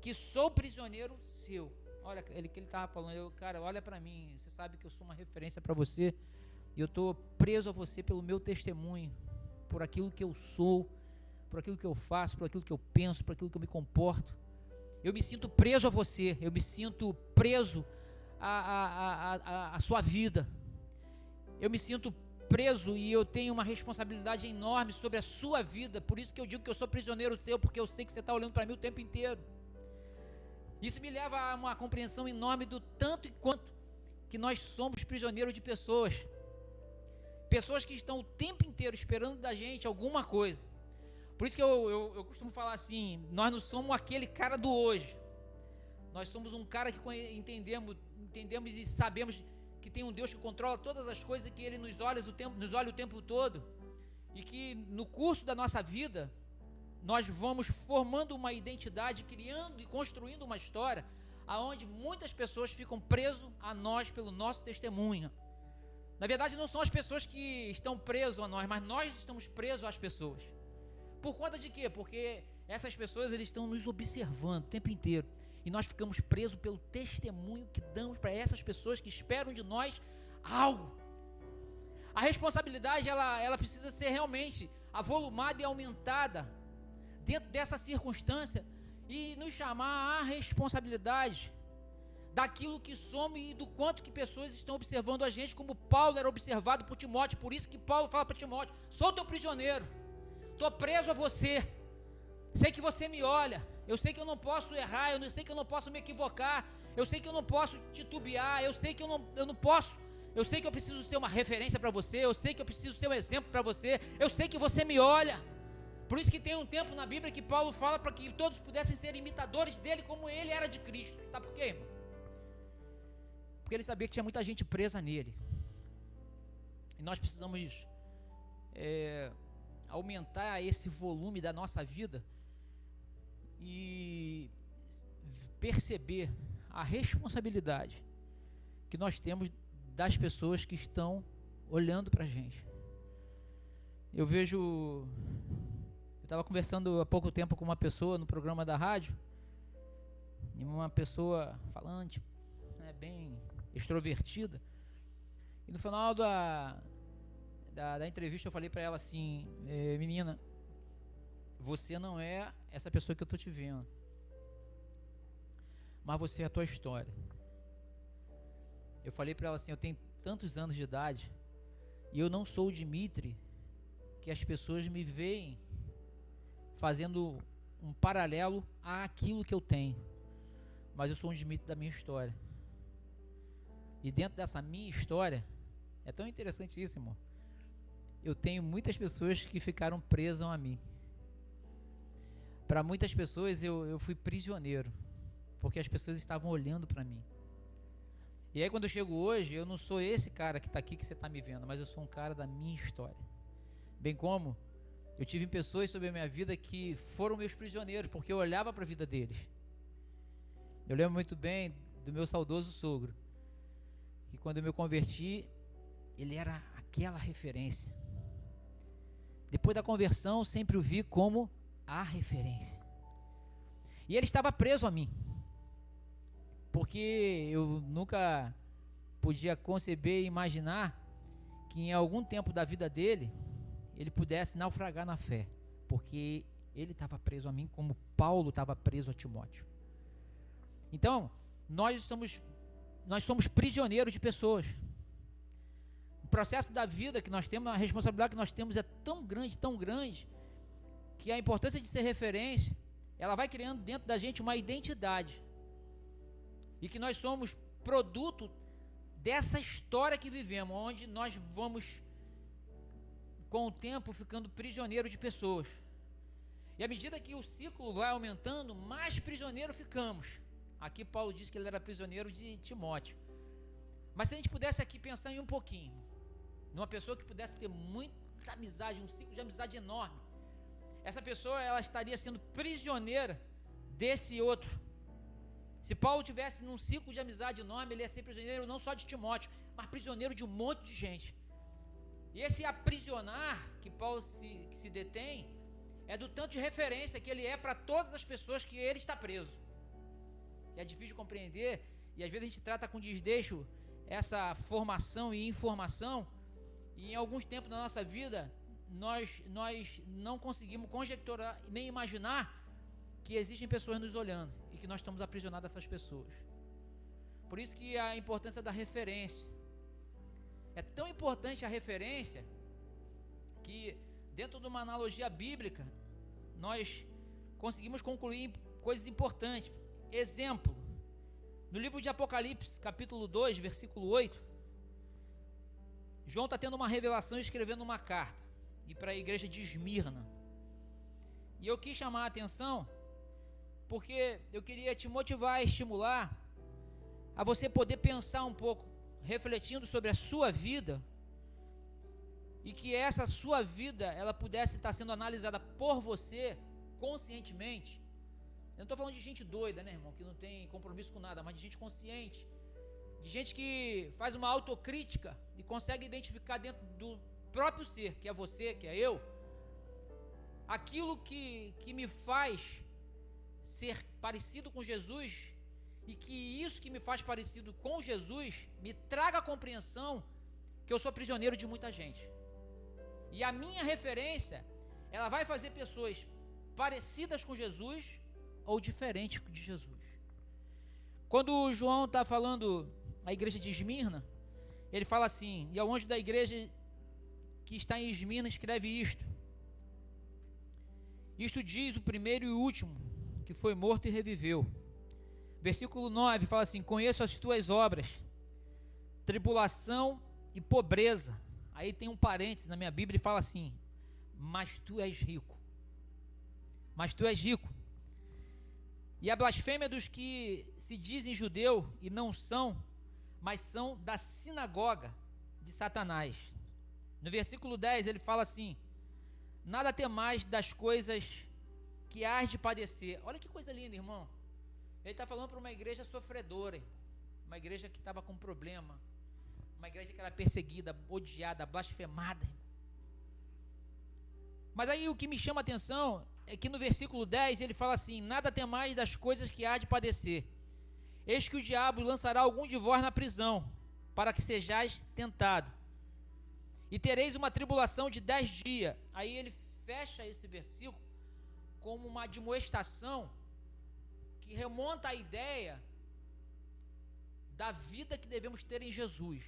que sou prisioneiro seu. Olha, que ele estava falando, cara, olha para mim, você sabe que eu sou uma referência para você, e eu estou preso a você pelo meu testemunho, por aquilo que eu sou, por aquilo que eu faço, por aquilo que eu penso, por aquilo que eu me comporto. Eu me sinto preso a você, eu me sinto preso a sua vida. Eu me sinto preso e eu tenho uma responsabilidade enorme sobre a sua vida. Por isso que eu digo que eu sou prisioneiro seu, porque eu sei que você está olhando para mim o tempo inteiro. Isso me leva a uma compreensão enorme do tanto e quanto que nós somos prisioneiros de pessoas. Pessoas que estão o tempo inteiro esperando da gente alguma coisa. Por isso que eu costumo falar assim, nós não somos aquele cara do hoje. Nós somos um cara que entendemos e sabemos que tem um Deus que controla todas as coisas, que Ele nos olha o tempo todo, e que no curso da nossa vida, nós vamos formando uma identidade, criando e construindo uma história, aonde muitas pessoas ficam presas a nós pelo nosso testemunho. Na verdade não são as pessoas que estão presas a nós, mas nós estamos presos às pessoas. Por conta de quê? Porque essas pessoas eles estão nos observando o tempo inteiro. E nós ficamos presos pelo testemunho que damos para essas pessoas que esperam de nós algo. A responsabilidade ela precisa ser realmente avolumada e aumentada dentro dessa circunstância e nos chamar à responsabilidade daquilo que somos e do quanto que pessoas estão observando a gente, como Paulo era observado por Timóteo. Por isso que Paulo fala para Timóteo, sou teu prisioneiro, estou preso a você, sei que você me olha, eu sei que eu não posso errar, eu sei que eu não posso me equivocar, eu sei que eu não posso titubear, eu sei que eu não posso, eu sei que eu preciso ser uma referência para você, eu sei que eu preciso ser um exemplo para você, eu sei que você me olha. Por isso que tem um tempo na Bíblia que Paulo fala para que todos pudessem ser imitadores dele como ele era de Cristo. Sabe por quê, irmão? Porque ele sabia que tinha muita gente presa nele. E nós precisamos aumentar esse volume da nossa vida e perceber a responsabilidade que nós temos das pessoas que estão olhando para a gente. Eu estava conversando há pouco tempo com uma pessoa no programa da rádio, e uma pessoa falante, bem extrovertida, e no final da entrevista eu falei para ela assim, menina, você não é essa pessoa que eu estou te vendo, mas você é a tua história. Eu falei para ela assim, eu tenho tantos anos de idade, e eu não sou o Dimitri que as pessoas me veem fazendo um paralelo àquilo que eu tenho, mas eu sou um Dimitri da minha história. E dentro dessa minha história, é tão interessante isso, irmão, eu tenho muitas pessoas que ficaram presas a mim. Para muitas pessoas eu fui prisioneiro, porque as pessoas estavam olhando para mim. E aí quando eu chego hoje, eu não sou esse cara que está aqui que você está me vendo, mas eu sou um cara da minha história. Bem como Eu tive pessoas sobre a minha vida que foram meus prisioneiros, porque eu olhava para a vida deles. Eu lembro muito bem do meu saudoso sogro, que quando eu me converti, ele era aquela referência. Depois da conversão, sempre o vi como a referência. E ele estava preso a mim, porque eu nunca podia conceber e imaginar que em algum tempo da vida dele, ele pudesse naufragar na fé, porque ele estava preso a mim como Paulo estava preso a Timóteo. Então, nós somos prisioneiros de pessoas. O processo da vida que nós temos, a responsabilidade que nós temos é tão grande, que a importância de ser referência, ela vai criando dentro da gente uma identidade, e que nós somos produto dessa história que vivemos, onde nós vamos, com o tempo, ficando prisioneiros de pessoas, e à medida que o ciclo vai aumentando, mais prisioneiro ficamos. Aqui Paulo diz que ele era prisioneiro de Timóteo, mas se a gente pudesse aqui pensar em um pouquinho, numa pessoa que pudesse ter muita amizade, um ciclo de amizade enorme, essa pessoa, ela estaria sendo prisioneira desse outro. Se Paulo tivesse num ciclo de amizade enorme, ele ia ser prisioneiro não só de Timóteo, mas prisioneiro de um monte de gente. E esse aprisionar que Paulo se detém, é do tanto de referência que ele é para todas as pessoas que ele está preso. E é difícil de compreender, e às vezes a gente trata com desdeixo essa formação e informação, e em alguns tempos da nossa vida, nós não conseguimos conjecturar, nem imaginar que existem pessoas nos olhando, e que nós estamos aprisionados a essas pessoas. Por isso que a importância da referência, é tão importante a referência, que dentro de uma analogia bíblica, nós conseguimos concluir coisas importantes. Exemplo, no livro de Apocalipse, capítulo 2, versículo 8, João está tendo uma revelação, escrevendo uma carta, e para a igreja de Esmirna, e eu quis chamar a atenção, porque eu queria te motivar, estimular, a você poder pensar um pouco, refletindo sobre a sua vida, e que essa sua vida, ela pudesse estar sendo analisada por você, conscientemente. Eu não estou falando de gente doida, né, irmão, que não tem compromisso com nada, mas de gente consciente, de gente que faz uma autocrítica, e consegue identificar dentro do próprio ser, que é você, que é eu, aquilo que me faz ser parecido com Jesus, e que isso que me faz parecido com Jesus, me traga a compreensão que eu sou prisioneiro de muita gente, e a minha referência, ela vai fazer pessoas parecidas com Jesus, ou diferentes de Jesus. Quando o João está falando a igreja de Esmirna, ele fala assim, e ao anjo da igreja que está em Esmirna escreve isto: isto diz o primeiro e o último, que foi morto e reviveu. Versículo 9 fala assim: conheço as tuas obras, tribulação e pobreza. Aí tem um parênteses na minha Bíblia e fala assim: mas tu és rico. Mas tu és rico. E a blasfêmia dos que se dizem judeu e não são, mas são da sinagoga de Satanás. No versículo 10 ele fala assim: nada temais das coisas que hás de padecer. Olha que coisa linda, irmão. Ele está falando para uma igreja sofredora, uma igreja que estava com problema, uma igreja que era perseguida, odiada, blasfemada. Mas aí o que me chama a atenção é que no versículo 10 ele fala assim: nada temais das coisas que há de padecer. Eis que o diabo lançará algum de vós na prisão, para que sejais tentado, e tereis uma tribulação de 10 dias. Aí ele fecha esse versículo como uma admoestação que remonta à ideia da vida que devemos ter em Jesus,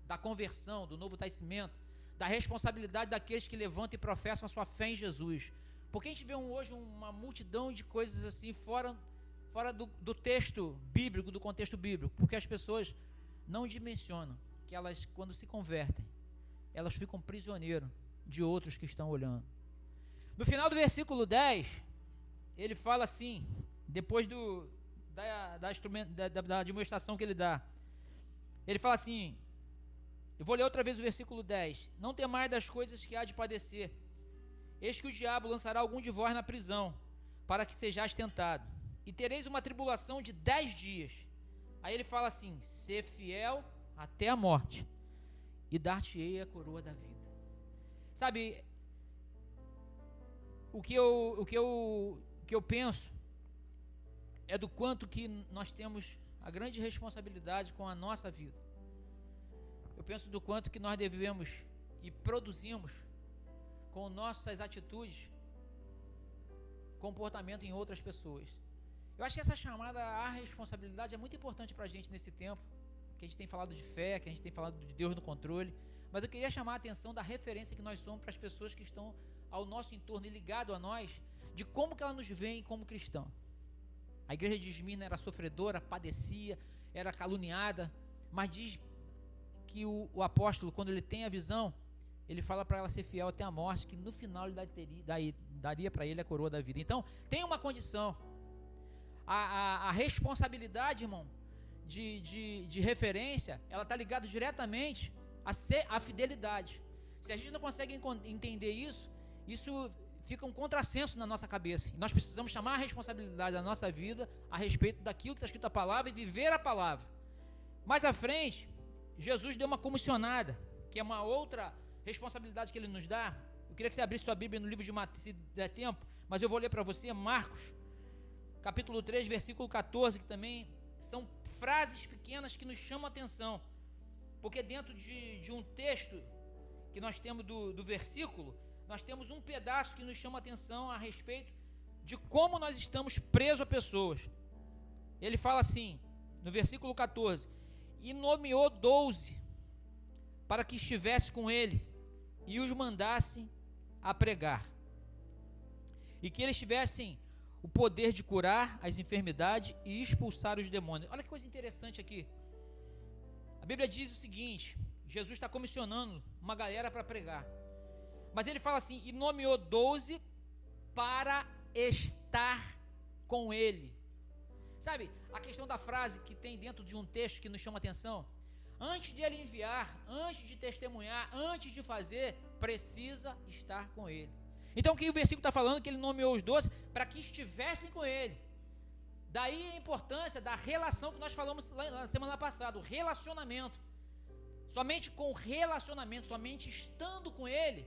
da conversão, do novo nascimento, da responsabilidade daqueles que levantam e professam a sua fé em Jesus. Porque a gente vê hoje uma multidão de coisas assim fora do texto bíblico, do contexto bíblico, porque as pessoas não dimensionam que elas, quando se convertem, elas ficam prisioneiras de outros que estão olhando. No final do versículo 10, ele fala assim, depois da demonstração que ele dá, ele fala assim, eu vou ler outra vez o versículo 10: não temais das coisas que há de padecer, eis que o diabo lançará algum de vós na prisão, para que sejais tentado, e tereis uma tribulação de 10 dias. Aí ele fala assim: ser fiel até a morte, e dar-te-ei a coroa da vida. Sabe, o que eu penso é do quanto que nós temos a grande responsabilidade com a nossa vida. Eu penso do quanto que nós devemos e produzimos com nossas atitudes, comportamento em outras pessoas. Eu acho que essa chamada à responsabilidade é muito importante para a gente nesse tempo, que a gente tem falado de fé, que a gente tem falado de Deus no controle, mas eu queria chamar a atenção da referência que nós somos para as pessoas que estão ao nosso entorno e ligado a nós, de como que ela nos vê como cristão. A igreja de Esmirna era sofredora, padecia, era caluniada, mas diz que o apóstolo, quando ele tem a visão, ele fala para ela ser fiel até a morte, que no final ele daria para ele a coroa da vida. Então, tem uma condição. A responsabilidade, irmão, de referência, ela está ligada diretamente à fidelidade. Se a gente não consegue entender isso fica um contrassenso na nossa cabeça. E nós precisamos chamar a responsabilidade da nossa vida a respeito daquilo que está escrito na palavra e viver a palavra. Mais à frente, Jesus deu uma comissionada, que é uma outra responsabilidade que ele nos dá. Eu queria que você abrisse sua Bíblia no livro de Mateus, se der tempo, mas eu vou ler para você Marcos, capítulo 3, versículo 14, que também são frases pequenas que nos chamam a atenção, porque dentro de um texto que nós temos do versículo, nós temos um pedaço que nos chama a atenção a respeito de como nós estamos presos a pessoas. Ele fala assim, no versículo 14: e nomeou 12 para que estivesse com ele e os mandasse a pregar, e que eles tivessem o poder de curar as enfermidades e expulsar os demônios. Olha que coisa interessante aqui. A Bíblia diz o seguinte: Jesus está comissionando uma galera para pregar, mas ele fala assim: e nomeou 12 para estar com ele. Sabe, a questão da frase que tem dentro de um texto que nos chama a atenção: antes de ele enviar, antes de testemunhar, antes de fazer, precisa estar com ele. Então o que o versículo está falando? Que ele nomeou os 12 para que estivessem com ele. Daí a importância da relação que nós falamos na semana passada, o relacionamento. Somente com o relacionamento, somente estando com ele,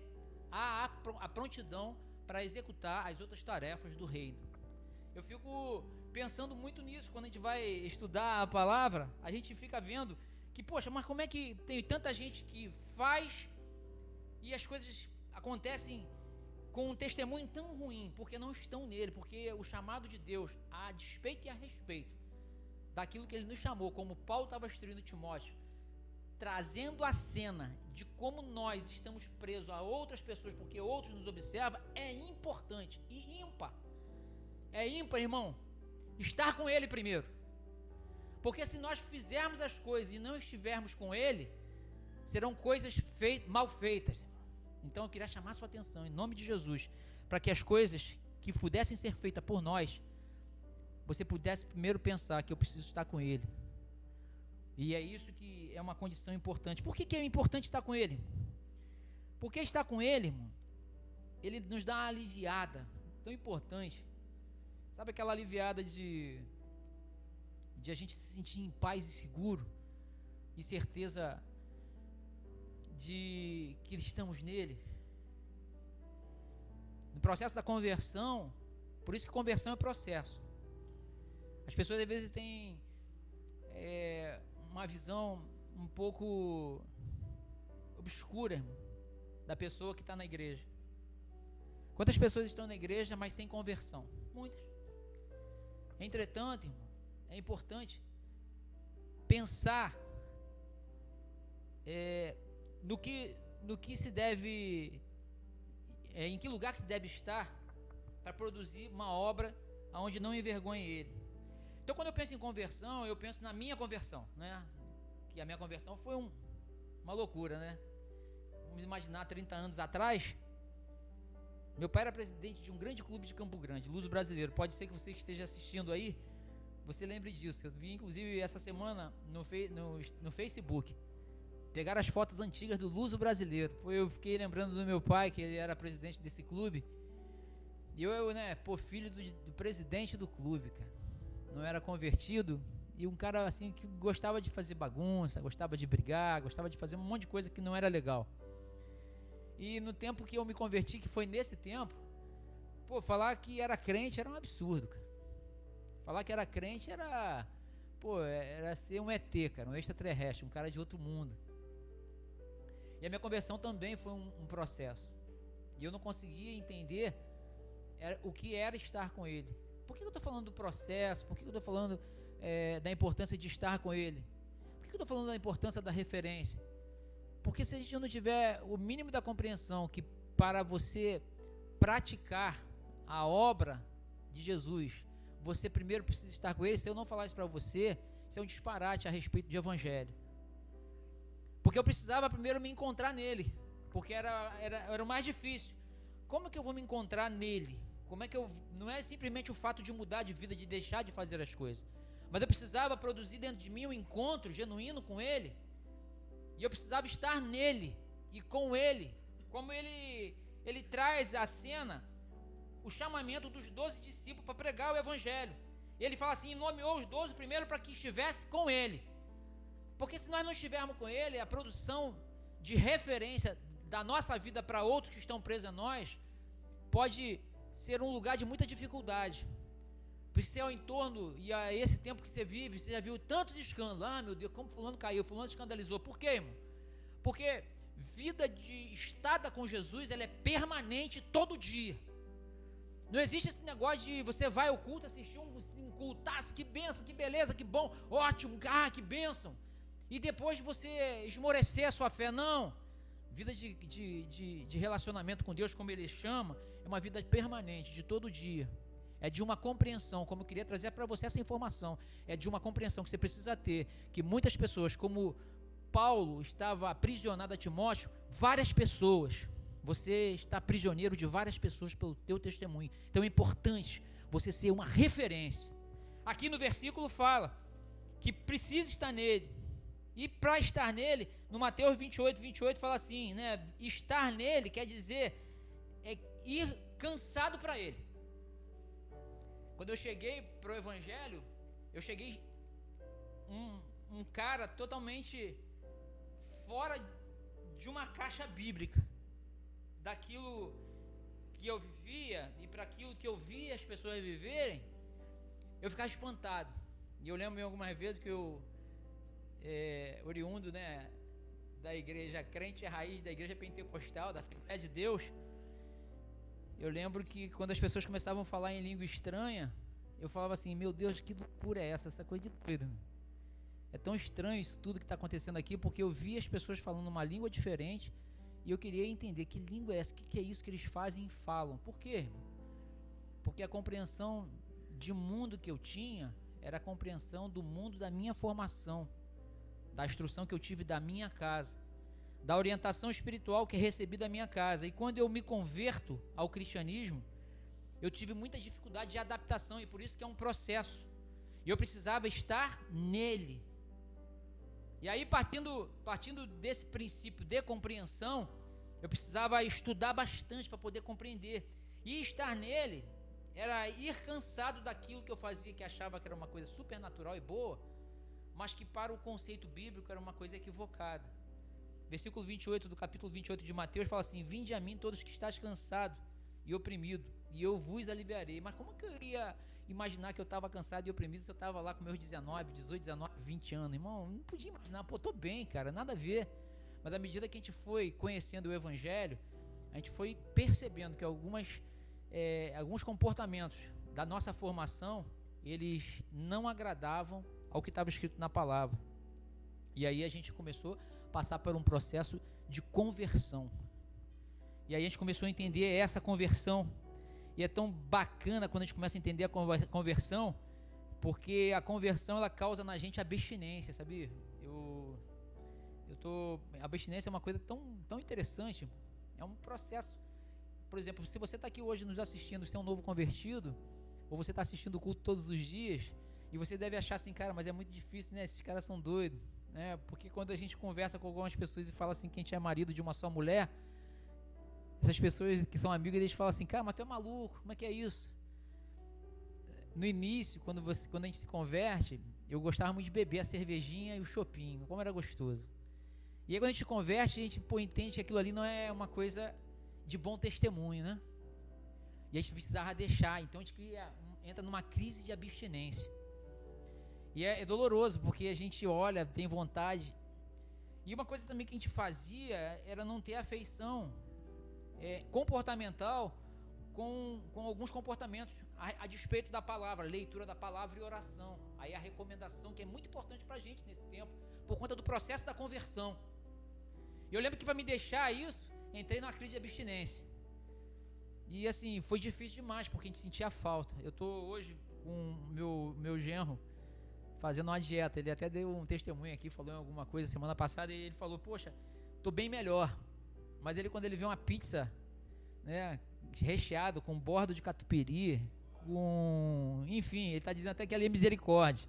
há a prontidão para executar as outras tarefas do reino. Eu fico pensando muito nisso, quando a gente vai estudar a palavra, a gente fica vendo que, poxa, mas como é que tem tanta gente que faz e as coisas acontecem com um testemunho tão ruim, porque não estão nele, porque o chamado de Deus, a despeito e a respeito daquilo que ele nos chamou, como Paulo estava instruindo Timóteo, trazendo a cena de como nós estamos presos a outras pessoas, porque outros nos observam, é importante e ímpar. É ímpar, irmão, estar com ele primeiro. Porque se nós fizermos as coisas e não estivermos com ele, serão coisas mal feitas. Então eu queria chamar a sua atenção, em nome de Jesus, para que as coisas que pudessem ser feitas por nós, você pudesse primeiro pensar que eu preciso estar com ele. E é isso que é uma condição importante. Por que é importante estar com ele? Porque estar com ele, irmão, ele nos dá uma aliviada tão importante. Sabe aquela aliviada de a gente se sentir em paz e seguro, e certeza de que estamos nele? No processo da conversão, por isso que conversão é processo. As pessoas às vezes têm uma visão um pouco obscura, irmão, da pessoa que está na igreja. Quantas pessoas estão na igreja, mas sem conversão? Muitas. Entretanto, irmão, é importante pensar no que se deve, em que lugar que se deve estar para produzir uma obra onde não envergonhe ele. Então, quando eu penso em conversão, eu penso na minha conversão, né? Que a minha conversão foi uma loucura, né? Vamos imaginar 30 anos atrás, meu pai era presidente de um grande clube de Campo Grande, Luso Brasileiro. Pode ser que você esteja assistindo aí, você lembre disso. Eu vi inclusive essa semana no Facebook. Pegaram as fotos antigas do Luso brasileiro. Eu fiquei lembrando do meu pai, que ele era presidente desse clube. E eu, né, filho do presidente do clube, cara. Não era convertido. E um cara assim que gostava de fazer bagunça, gostava de brigar, gostava de fazer um monte de coisa que não era legal. E no tempo que eu me converti, que foi nesse tempo, falar que era crente era um absurdo, cara. Falar que era crente era ser um ET, cara, um extraterrestre, um cara de outro mundo. E a minha conversão também foi um processo. E eu não conseguia entender o que era estar com ele. Por que eu estou falando do processo? Por que eu estou falando da importância de estar com ele? Por que eu estou falando da importância da referência? Porque se a gente não tiver o mínimo da compreensão que para você praticar a obra de Jesus, você primeiro precisa estar com ele. Se eu não falar isso para você, isso é um disparate a respeito de evangelho. Porque eu precisava primeiro me encontrar nele, porque era o mais difícil. Como que eu vou me encontrar nele? Não é simplesmente o fato de mudar de vida, de deixar de fazer as coisas, mas eu precisava produzir dentro de mim um encontro genuíno com ele, e eu precisava estar nele e com ele, como ele traz à cena o chamamento dos 12 discípulos para pregar o evangelho. Ele fala assim, nomeou os 12 primeiro para que estivesse com ele, porque se nós não estivermos com ele, a produção de referência da nossa vida para outros que estão presos a nós pode ser um lugar de muita dificuldade. Porque se é o entorno e a esse tempo que você vive, você já viu tantos escândalos. Ah, meu Deus, como fulano caiu, fulano escandalizou. Por quê, irmão? Porque vida de estada com Jesus, ela é permanente todo dia. Não existe esse negócio de você vai ao culto, assistir um cultaço, que benção, que beleza, que bom, ótimo, que bênção. E depois você esmorecer a sua fé. Não. Vida de relacionamento com Deus, como Ele chama, é uma vida permanente, de todo dia. É de uma compreensão, como eu queria trazer para você essa informação, é de uma compreensão que você precisa ter, que muitas pessoas, como Paulo estava aprisionado a Timóteo, várias pessoas, você está prisioneiro de várias pessoas pelo teu testemunho. Então é importante você ser uma referência. Aqui no versículo fala que precisa estar nele. E para estar nele, no Mateus 28 fala assim, né? Estar nele quer dizer ir cansado para ele. Quando eu cheguei para o evangelho, eu cheguei um cara totalmente fora de uma caixa bíblica, daquilo que eu vivia e para aquilo que eu via as pessoas viverem, eu ficava espantado. E eu lembro algumas vezes que eu oriundo, né, da igreja crente raiz, da igreja pentecostal, da Assembleia de Deus, eu lembro que quando as pessoas começavam a falar em língua estranha, eu falava assim, meu Deus, que loucura é essa coisa de doido. É tão estranho isso tudo que está acontecendo aqui, porque eu vi as pessoas falando uma língua diferente, e eu queria entender que língua é essa, o que é isso que eles fazem e falam. Por quê, irmão? Porque a compreensão de mundo que eu tinha, era a compreensão do mundo da minha formação, da instrução que eu tive da minha casa, da orientação espiritual que recebi da minha casa. E quando eu me converto ao cristianismo, eu tive muita dificuldade de adaptação, e por isso que é um processo, e eu precisava estar nele. E aí partindo desse princípio de compreensão, eu precisava estudar bastante para poder compreender, e estar nele era ir cansado daquilo que eu fazia, que achava que era uma coisa supernatural e boa, mas que para o conceito bíblico era uma coisa equivocada. Versículo 28 do capítulo 28 de Mateus fala assim, vinde a mim todos que estáis cansados e oprimido, e eu vos aliviarei. Mas como que eu ia imaginar que eu estava cansado e oprimido se eu estava lá com meus 19, 18, 19, 20 anos? Irmão, não podia imaginar, tô bem, cara, nada a ver. Mas à medida que a gente foi conhecendo o evangelho, a gente foi percebendo que alguns comportamentos da nossa formação, eles não agradavam ao que estava escrito na palavra. E aí a gente começou a passar por um processo de conversão. E aí a gente começou a entender essa conversão. E é tão bacana quando a gente começa a entender a conversão, porque a conversão, ela causa na gente abstinência, sabia? A abstinência é uma coisa tão interessante. É um processo. Por exemplo, se você está aqui hoje nos assistindo, você é um novo convertido, ou você está assistindo o culto todos os dias, e você deve achar assim, cara, mas é muito difícil, né? Esses caras são doidos. né? Porque quando a gente conversa com algumas pessoas e fala assim que a gente é marido de uma só mulher, essas pessoas que são amigas, eles falam assim, cara, mas tu é maluco, como é que é isso? No início, quando a gente se converte, eu gostava muito de beber a cervejinha e o chopinho, como era gostoso. E aí quando a gente se converte, a gente entende que aquilo ali não é uma coisa de bom testemunho, né? E a gente precisava deixar, então a gente entra numa crise de abstinência. E é doloroso, porque a gente olha, tem vontade. E uma coisa também que a gente fazia era não ter afeição comportamental com alguns comportamentos a despeito da palavra, leitura da palavra e oração. Aí a recomendação que é muito importante pra gente nesse tempo, por conta do processo da conversão. E eu lembro que para me deixar isso, entrei numa crise de abstinência. E assim, foi difícil demais, porque a gente sentia falta. Eu tô hoje com meu genro fazendo uma dieta. Ele até deu um testemunho aqui, falou em alguma coisa semana passada, e ele falou, poxa, tô bem melhor. Mas quando ele vê uma pizza, né, recheado com bordo de catupiry, enfim, ele está dizendo até que ali é misericórdia.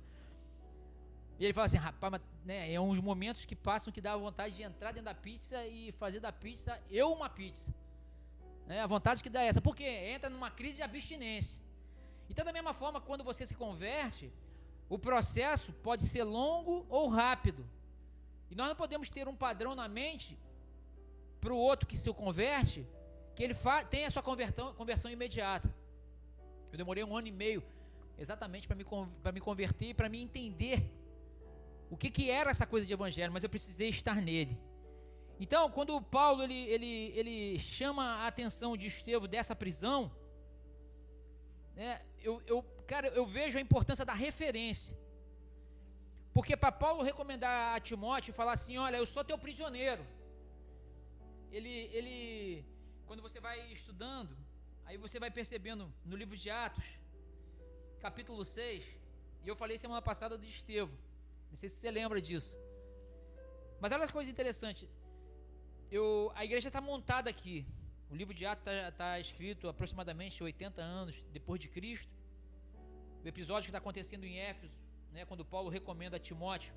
E ele fala assim, rapaz, mas, né, é uns momentos que passam que dá vontade de entrar dentro da pizza e fazer da pizza uma pizza. A vontade que dá essa, porque entra numa crise de abstinência. Então, da mesma forma, quando você se converte, o processo pode ser longo ou rápido. E nós não podemos ter um padrão na mente para o outro que se converte, que ele tenha a sua conversão imediata. Eu demorei 1 ano e meio exatamente para me converter e para me entender o que era essa coisa de evangelho, mas eu precisei estar nele. Então, quando Paulo ele chama a atenção de Estevão dessa prisão, né, eu vejo a importância da referência. Porque para Paulo recomendar a Timóteo e falar assim, olha, eu sou teu prisioneiro, quando você vai estudando, aí você vai percebendo no livro de Atos, capítulo 6, e eu falei semana passada de Estevão, não sei se você lembra disso, mas olha que coisa interessante, a igreja está montada aqui, o livro de Atos está escrito aproximadamente 80 anos depois de Cristo, o episódio que está acontecendo em Éfeso, né, quando Paulo recomenda a Timóteo,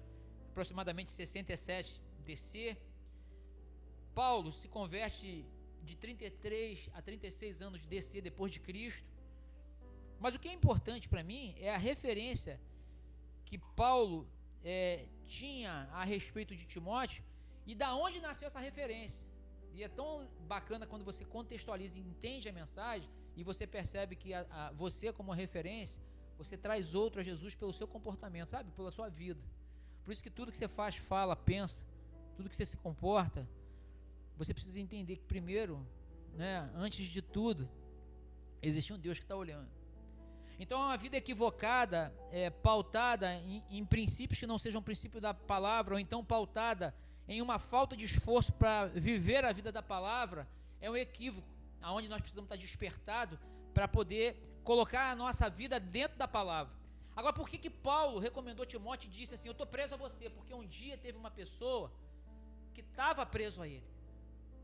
aproximadamente 67 DC, Paulo se converte de 33 a 36 anos de DC depois de Cristo. Mas o que é importante para mim é a referência que Paulo tinha a respeito de Timóteo e da onde nasceu essa referência. E é tão bacana quando você contextualiza e entende a mensagem e você percebe que você como referência, você traz outro a Jesus pelo seu comportamento, sabe? Pela sua vida. Por isso que tudo que você faz, fala, pensa, tudo que você se comporta, você precisa entender que primeiro, né, antes de tudo, existe um Deus que está olhando. Então, uma vida equivocada, pautada em princípios que não sejam princípios da palavra, ou então pautada em uma falta de esforço para viver a vida da palavra, é um equívoco, aonde nós precisamos estar despertados para poder colocar a nossa vida dentro da palavra. Agora, por que Paulo recomendou Timóteo e disse assim, eu estou preso a você? Porque um dia teve uma pessoa que estava preso a ele.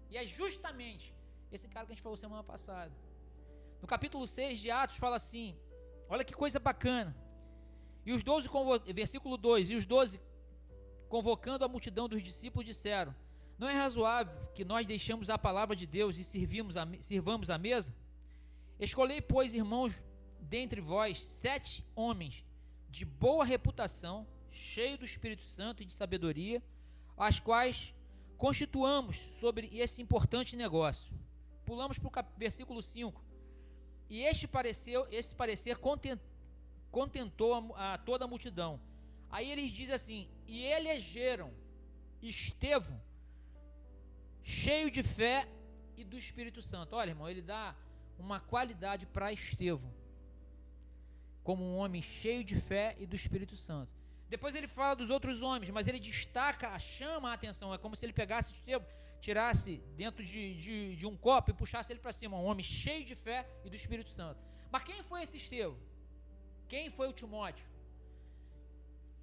E é justamente esse cara que a gente falou semana passada. No capítulo 6 de Atos fala assim, olha que coisa bacana. E os 12, versículo 2, e os 12 convocando a multidão dos discípulos disseram, não é razoável que nós deixemos a palavra de Deus e sirvamos a mesa? Escolhei, pois, irmãos, dentre vós 7 homens de boa reputação, cheios do Espírito Santo e de sabedoria, as quais constituamos sobre esse importante negócio. Pulamos para o versículo 5. E esse parecer contentou a toda a multidão. Aí eles dizem assim, e elegeram Estevão, cheio de fé e do Espírito Santo. Olha, irmão, ele dá uma qualidade para Estevão, como um homem cheio de fé e do Espírito Santo. Depois ele fala dos outros homens, mas ele destaca, chama a atenção, é como se ele pegasse Estevão, tirasse dentro de um copo e puxasse ele para cima, um homem cheio de fé e do Espírito Santo. Mas quem foi esse Estevão? Quem foi o Timóteo?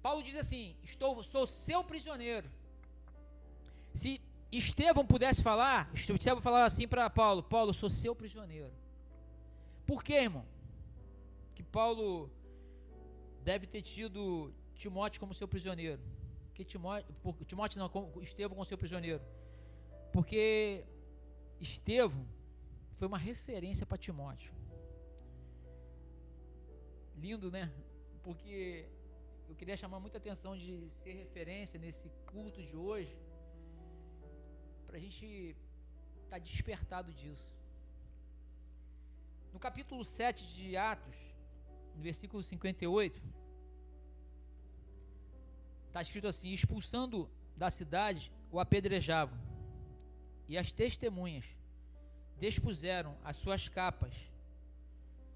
Paulo diz assim, sou seu prisioneiro. Se Estevão pudesse falar, Estevão falava assim para Paulo, Paulo, sou seu prisioneiro. Por quê, irmão? Que Paulo deve ter tido Timóteo como seu prisioneiro. Timóteo não, Estevão com seu prisioneiro? Porque Estevão foi uma referência para Timóteo. Lindo, né? Porque eu queria chamar muita atenção de ser referência nesse culto de hoje, para a gente estar despertado disso. No capítulo 7 de Atos, no versículo 58, está escrito assim: expulsando da cidade, o apedrejavam, e as testemunhas despuseram as suas capas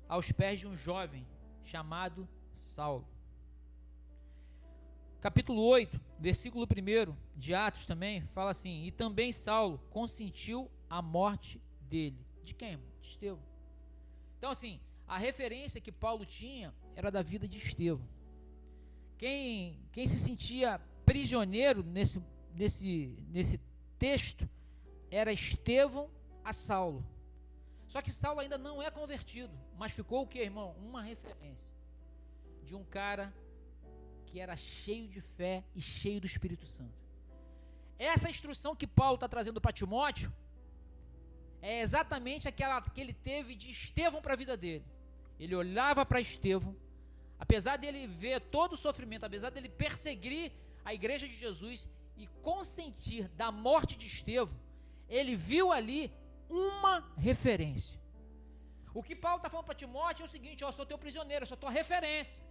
aos pés de um jovem chamado Saulo. Capítulo 8, versículo 1 de Atos também, fala assim: e também Saulo consentiu a morte dele. De quem? De Estevão. Então assim, a referência que Paulo tinha era da vida de Estevão. Quem se sentia prisioneiro nesse texto era Estevão a Saulo. Só que Saulo ainda não é convertido, mas ficou o que, irmão? Uma referência de um cara que era cheio de fé e cheio do Espírito Santo. Essa instrução que Paulo está trazendo para Timóteo é exatamente aquela que ele teve de Estevão para a vida dele. Ele olhava para Estevão, apesar dele ver todo o sofrimento, apesar dele perseguir a igreja de Jesus e consentir da morte de Estevão, ele viu ali uma referência. O que Paulo está falando para Timóteo é o seguinte: eu sou teu prisioneiro, eu sou tua referência.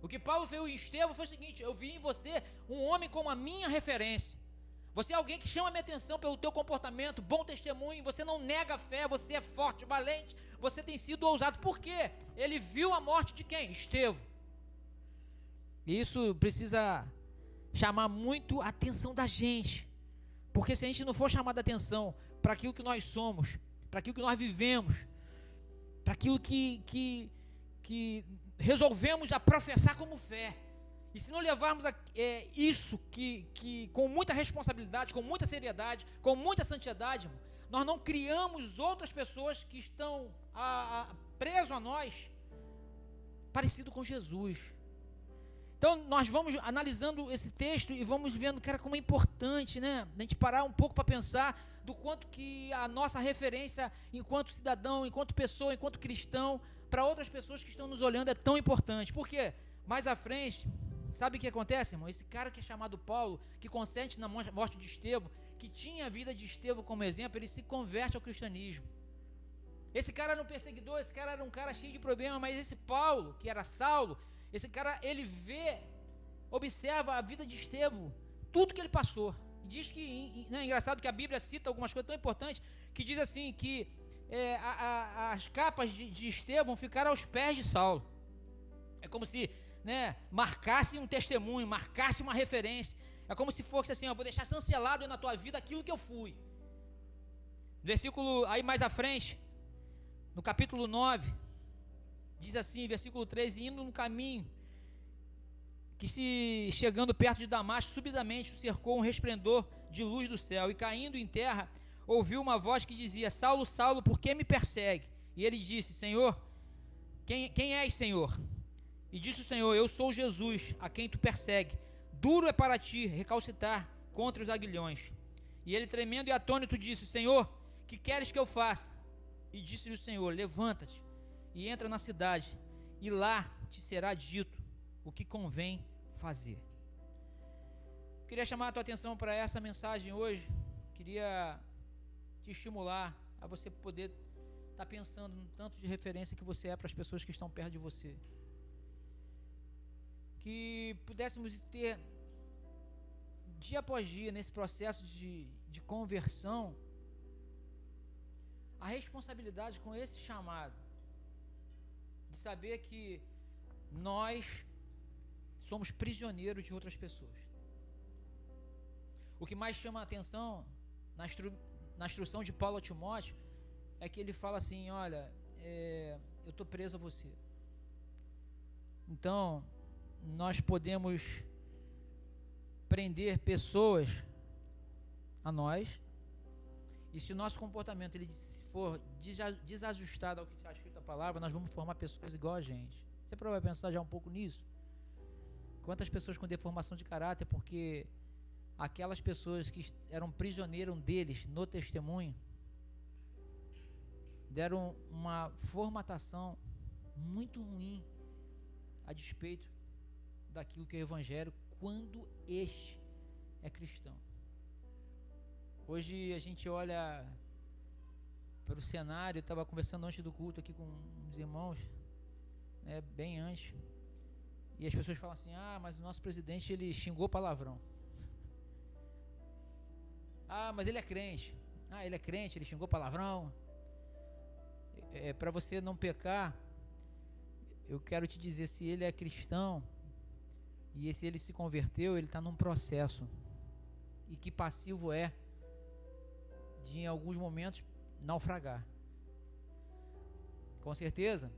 O que Paulo viu em Estevão foi o seguinte: eu vi em você um homem como a minha referência. Você é alguém que chama a minha atenção pelo teu comportamento, bom testemunho, você não nega a fé, você é forte, valente, você tem sido ousado. Por quê? Ele viu a morte de quem? Estevão. E isso precisa chamar muito a atenção da gente, porque se a gente não for chamar a atenção para aquilo que nós somos, para aquilo que nós vivemos, para aquilo que resolvemos a professar como fé, e se não levarmos isso que com muita responsabilidade, com muita seriedade, com muita santidade, irmão, nós não criamos outras pessoas que estão preso a nós, parecido com Jesus. Então nós vamos analisando esse texto e vamos vendo, cara, como é importante, né, a gente parar um pouco para pensar do quanto que a nossa referência enquanto cidadão, enquanto pessoa, enquanto cristão, para outras pessoas que estão nos olhando é tão importante. Por quê? Mais à frente, sabe o que acontece, irmão? Esse cara que é chamado Paulo, que consente na morte de Estevão, que tinha a vida de Estevão como exemplo, ele se converte ao cristianismo. Esse cara era um perseguidor, esse cara era um cara cheio de problemas, mas esse Paulo, que era Saulo, esse cara, ele observa a vida de Estevão, tudo que ele passou. E diz que, é engraçado que a Bíblia cita algumas coisas tão importantes, que diz assim, que as capas de Estevão ficaram aos pés de Saulo. É como se, né, marcasse um testemunho, marcasse uma referência. É como se fosse assim: eu vou deixar chancelado na tua vida aquilo que eu fui. Versículo, aí mais à frente, no capítulo 9, diz assim, versículo 13: indo no caminho, que se chegando perto de Damasco, subitamente o cercou um resplendor de luz do céu, e caindo em terra, ouviu uma voz que dizia: Saulo, Saulo, por que me persegue? E ele disse: Senhor, quem és, Senhor? E disse o Senhor: eu sou Jesus, a quem tu persegue. Duro é para ti recalcitrar contra os aguilhões. E ele, tremendo e atônito, disse: Senhor, que queres que eu faça? E disse-lhe o Senhor: levanta-te e entra na cidade, e lá te será dito o que convém fazer. Queria chamar a tua atenção para essa mensagem hoje. Queria te estimular a você poder estar pensando no tanto de referência que você é para as pessoas que estão perto de você. Que pudéssemos ter, dia após dia, nesse processo de conversão, a responsabilidade com esse chamado, de saber que nós somos prisioneiros de outras pessoas. O que mais chama a atenção na instrução de Paulo a Timóteo é que ele fala assim: olha, eu estou preso a você. Então, nós podemos prender pessoas a nós, e se o nosso comportamento ele for desajustado ao que está escrito a palavra, nós vamos formar pessoas igual a gente. Você pode pensar já um pouco nisso? Quantas pessoas com deformação de caráter, porque aquelas pessoas que eram prisioneiros deles no testemunho, deram uma formatação muito ruim a despeito daquilo que é o evangelho, quando este é cristão. Hoje a gente olha para o cenário, eu estava conversando antes do culto aqui com uns irmãos, né, bem antes, e as pessoas falam assim: ah, mas o nosso presidente, ele xingou palavrão. Ah, mas ele é crente. Ah, ele é crente, ele xingou palavrão. Para você não pecar, eu quero te dizer, se ele é cristão e se ele se converteu, ele está num processo, e que passivo é de em alguns momentos naufragar. Com certeza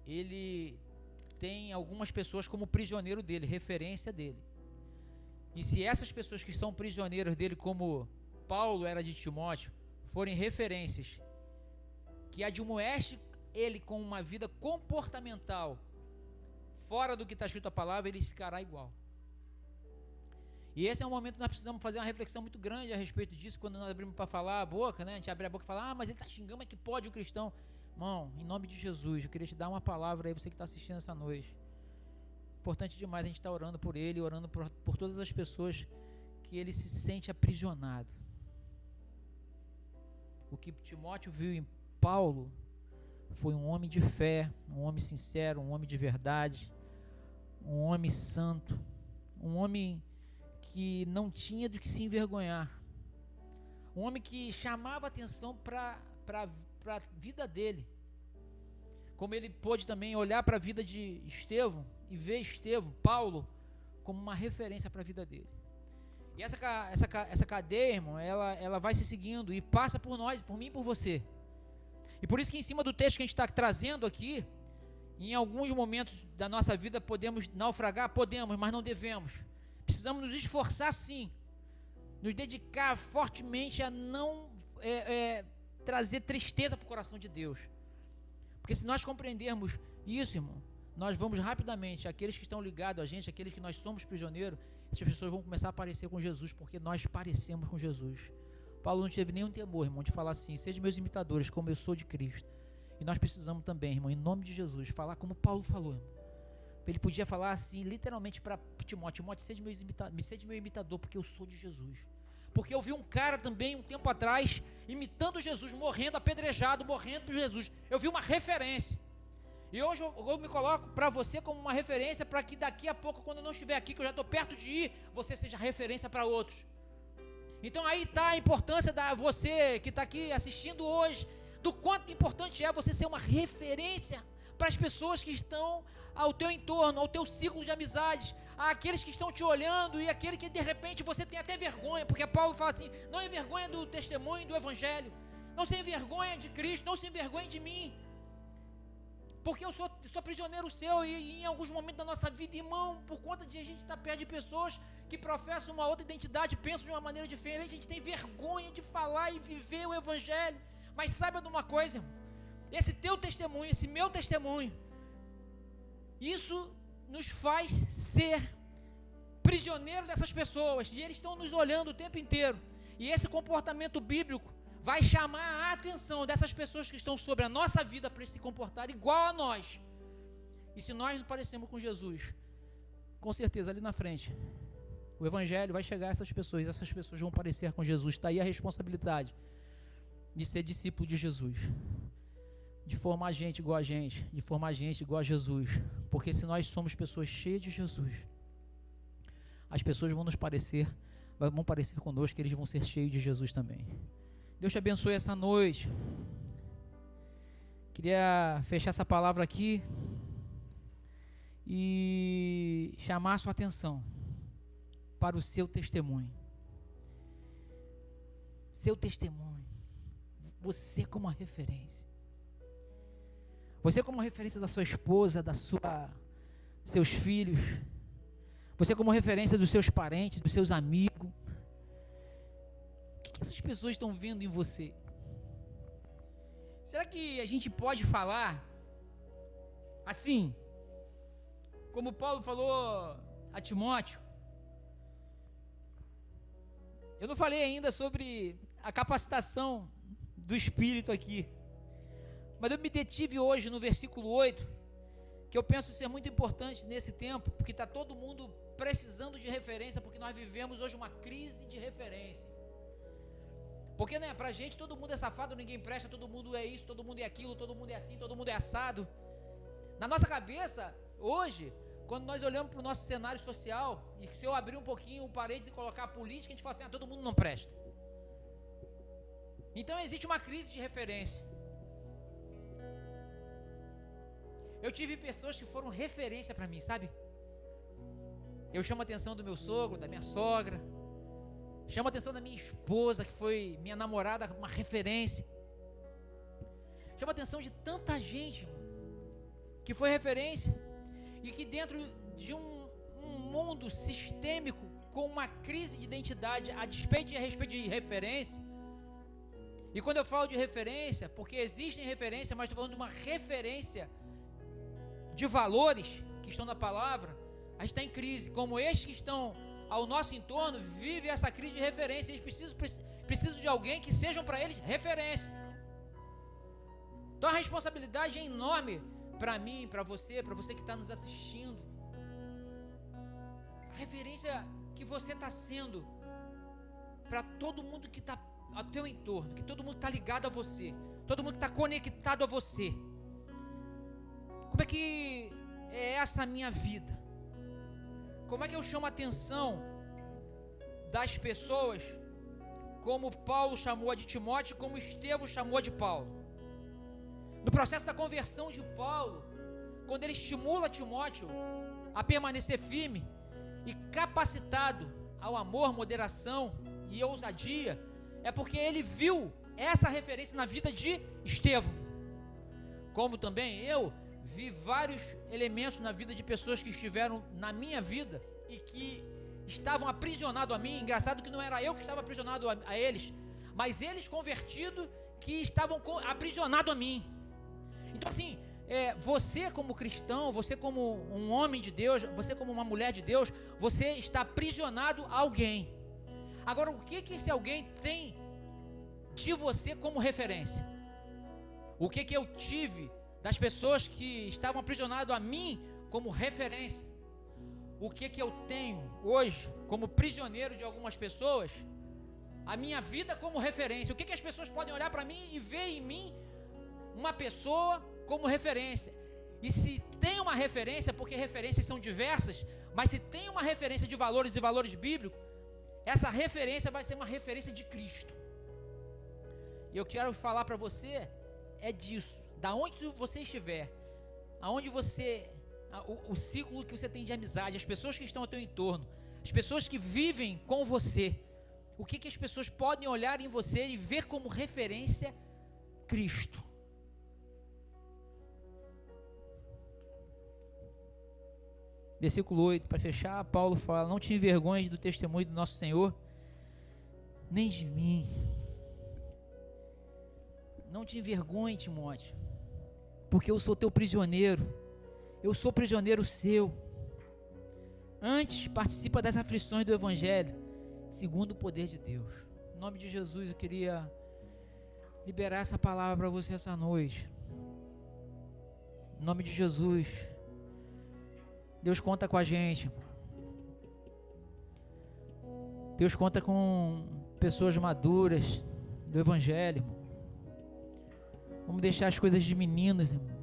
ele tem algumas pessoas como prisioneiro dele, referência dele, e se essas pessoas que são prisioneiros dele, como Paulo era de Timóteo, forem referências que admoeste ele com uma vida comportamental fora do que está escrito a palavra, ele ficará igual. E esse é um momento que nós precisamos fazer uma reflexão muito grande a respeito disso. Quando nós abrimos para falar a boca, né? A gente abre a boca e fala: ah, mas ele está xingando, é que pode o cristão. Irmão, em nome de Jesus, eu queria te dar uma palavra aí, você que está assistindo essa noite. Importante demais a gente estar orando por ele, orando por todas as pessoas que ele se sente aprisionado. O que Timóteo viu em Paulo foi um homem de fé, um homem sincero, um homem de verdade, um homem santo, um homem que não tinha do que se envergonhar, um homem que chamava atenção para a vida dele, como ele pôde também olhar para a vida de Estevão e ver Estevão, Paulo, como uma referência para a vida dele. E essa cadeia, irmão, ela vai se seguindo e passa por nós, por mim e por você. E por isso que em cima do texto que a gente está trazendo aqui, em alguns momentos da nossa vida podemos naufragar, podemos, mas não devemos. Precisamos nos esforçar sim, nos dedicar fortemente a não trazer tristeza para o coração de Deus. Porque se nós compreendermos isso, irmão, nós vamos rapidamente, aqueles que estão ligados a gente, aqueles que nós somos prisioneiros, essas pessoas vão começar a parecer com Jesus, porque nós parecemos com Jesus. Paulo não teve nenhum temor, irmão, de falar assim: sejam meus imitadores, como eu sou de Cristo. E nós precisamos também, irmão, em nome de Jesus, falar como Paulo falou, irmão. Ele podia falar assim, literalmente para Timóteo: Timóteo, seja meu imitador, porque eu sou de Jesus. Porque eu vi um cara também, um tempo atrás, imitando Jesus, morrendo apedrejado, morrendo por Jesus. Eu vi uma referência. E hoje eu me coloco para você como uma referência, para que daqui a pouco, quando eu não estiver aqui, que eu já estou perto de ir, você seja referência para outros. Então aí está a importância da você que está aqui assistindo hoje, do quanto importante é você ser uma referência para as pessoas que estão ao teu entorno, ao teu ciclo de amizades, àqueles que estão te olhando e aquele que de repente você tem até vergonha, porque Paulo fala assim: não envergonha do testemunho do evangelho, não se envergonha de Cristo, não se envergonha de mim, porque eu sou prisioneiro seu. E em alguns momentos da nossa vida, irmão, por conta de a gente estar perto de pessoas que professam uma outra identidade, pensam de uma maneira diferente, a gente tem vergonha de falar e viver o evangelho. Mas saiba de uma coisa, irmão, esse teu testemunho, esse meu testemunho, isso nos faz ser prisioneiro dessas pessoas, e eles estão nos olhando o tempo inteiro, e esse comportamento bíblico vai chamar a atenção dessas pessoas que estão sobre a nossa vida para se comportar igual a nós. E se nós nos parecemos com Jesus, com certeza ali na frente o evangelho vai chegar a essas pessoas vão parecer com Jesus. Está aí a responsabilidade de ser discípulo de Jesus, de formar gente igual a gente, de formar gente igual a Jesus. Porque se nós somos pessoas cheias de Jesus, as pessoas vão parecer conosco, que eles vão ser cheios de Jesus também. Deus te abençoe essa noite. Queria fechar essa palavra aqui e chamar a sua atenção para o seu testemunho. Seu testemunho. Você como uma referência. Você como referência da sua esposa, seus filhos. Você como referência dos seus parentes, dos seus amigos. O que essas pessoas estão vendo em você? Será que a gente pode falar assim, como Paulo falou a Timóteo, eu não falei ainda sobre a capacitação do Espírito aqui, mas eu me detive hoje no versículo 8, que eu penso ser muito importante nesse tempo, porque está todo mundo precisando de referência, porque nós vivemos hoje uma crise de referência. Porque, né, pra gente todo mundo é safado, ninguém presta, todo mundo é isso, todo mundo é aquilo, todo mundo é assim, todo mundo é assado. Na nossa cabeça, hoje, quando nós olhamos para o nosso cenário social, e se eu abrir um pouquinho o parênteses e colocar a política, a gente fala assim, todo mundo não presta. Então existe uma crise de referência. Eu tive pessoas que foram referência para mim, sabe? Eu chamo a atenção do meu sogro, da minha sogra, chamo a atenção da minha esposa, que foi minha namorada, uma referência. Chamo a atenção de tanta gente que foi referência, e que dentro de um mundo sistêmico, com uma crise de identidade, a despeito e a respeito de referência. E quando eu falo de referência, porque existem referências, mas estou falando de uma referência de valores que estão na palavra, a gente está em crise. Como estes que estão ao nosso entorno vivem essa crise de referência, eles precisam de alguém que sejam para eles referência. Então a responsabilidade é enorme para mim, para você que está nos assistindo. A referência que você está sendo para todo mundo que está ao teu entorno, que todo mundo está ligado a você, todo mundo que está conectado a você. Como é que é essa minha vida? Como é que eu chamo a atenção das pessoas, como Paulo chamou a de Timóteo, como Estevão chamou a de Paulo? No processo da conversão de Paulo, quando ele estimula Timóteo a permanecer firme e capacitado ao amor, moderação e ousadia, é porque ele viu essa referência na vida de Estevão. Como também eu vi vários elementos na vida de pessoas que estiveram na minha vida e que estavam aprisionados a mim. Engraçado que não era eu que estava aprisionado a eles, mas eles convertidos que estavam aprisionados a mim. Então assim, você como cristão, você como um homem de Deus, você como uma mulher de Deus, você está aprisionado a alguém. Agora, o que esse alguém tem de você como referência? O que eu tive das pessoas que estavam aprisionadas a mim como referência? O que eu tenho hoje como prisioneiro de algumas pessoas? A minha vida como referência. O que as pessoas podem olhar para mim e ver em mim uma pessoa como referência? E se tem uma referência, porque referências são diversas, mas se tem uma referência de valores e valores bíblicos, essa referência vai ser uma referência de Cristo. E eu quero falar para você disso. Da onde você estiver, aonde você, o ciclo que você tem de amizade, as pessoas que estão ao teu entorno, as pessoas que vivem com você, o que as pessoas podem olhar em você e ver como referência Cristo. Versículo 8, para fechar, Paulo fala: não te envergonhes do testemunho do nosso Senhor, nem de mim. Não te envergonhe, Timóteo, porque eu sou teu prisioneiro, eu sou prisioneiro seu. Antes, participa das aflições do Evangelho, segundo o poder de Deus. Em nome de Jesus, eu queria liberar essa palavra para você essa noite. Em nome de Jesus, Deus conta com a gente. Deus conta com pessoas maduras do Evangelho. Vamos deixar as coisas de meninos, irmão.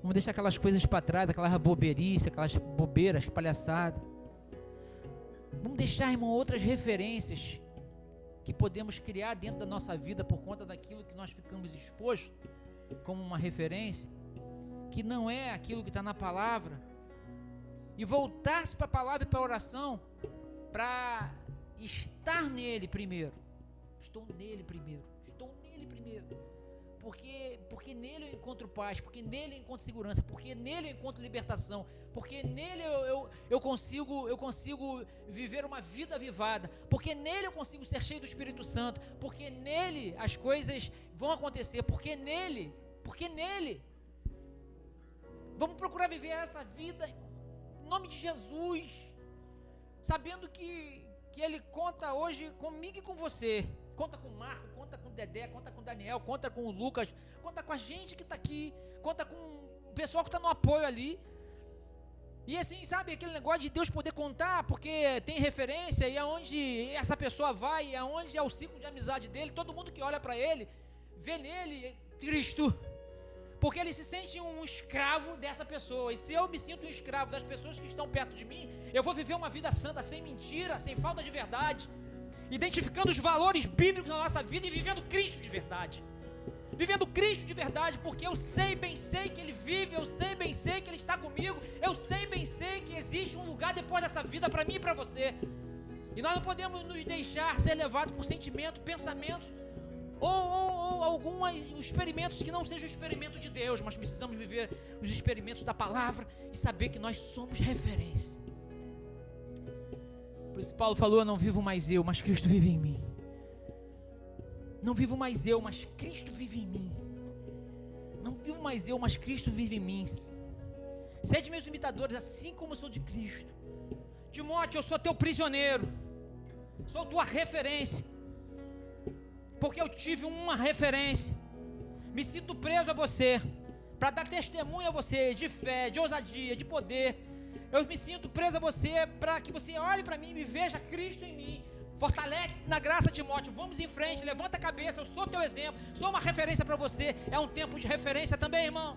Vamos deixar aquelas coisas para trás, aquelas boberices, aquelas bobeiras, palhaçadas. Vamos deixar, irmão, outras referências que podemos criar dentro da nossa vida por conta daquilo que nós ficamos expostos como uma referência, que não é aquilo que está na palavra, e voltar-se para a palavra e para a oração, para estar nele primeiro. Estou nele primeiro. Porque nele eu encontro paz, porque nele eu encontro segurança, porque nele eu encontro libertação, porque nele eu consigo viver uma vida avivada, porque nele eu consigo ser cheio do Espírito Santo, porque nele as coisas vão acontecer, porque nele Vamos procurar viver essa vida, em nome de Jesus, sabendo que Ele conta hoje comigo e com você. Conta com o Marco, conta com o Dedé, conta com o Daniel, conta com o Lucas, conta com a gente que está aqui, conta com o pessoal que está no apoio ali. E assim, sabe, aquele negócio de Deus poder contar, porque tem referência, e aonde essa pessoa vai, e aonde é o ciclo de amizade dele, todo mundo que olha para ele, vê nele Cristo, porque ele se sente um escravo dessa pessoa. E se eu me sinto um escravo das pessoas que estão perto de mim, eu vou viver uma vida santa, sem mentira, sem falta de verdade, identificando os valores bíblicos na nossa vida e vivendo Cristo de verdade. Vivendo Cristo de verdade, porque eu sei, bem sei que Ele vive, eu sei, bem sei que Ele está comigo, eu sei, bem sei que existe um lugar depois dessa vida para mim e para você. E nós não podemos nos deixar ser levados por sentimentos, pensamentos, ou alguns experimentos que não sejam experimentos de Deus, mas precisamos viver os experimentos da palavra e saber que nós somos referência. Por isso Paulo falou: não vivo mais eu, mas Cristo vive em mim. Não vivo mais eu, mas Cristo vive em mim. Não vivo mais eu, mas Cristo vive em mim. Sede meus imitadores, assim como eu sou de Cristo. Timóteo, eu sou teu prisioneiro, sou tua referência, porque eu tive uma referência. Me sinto preso a você, para dar testemunho a você de fé, de ousadia, de poder. Eu me sinto preso a você, para que você olhe para mim e veja Cristo em mim. Fortalece-se na graça, Timóteo. Vamos em frente, levanta a cabeça. Eu sou teu exemplo, sou uma referência para você. É um tempo de referência também, irmão.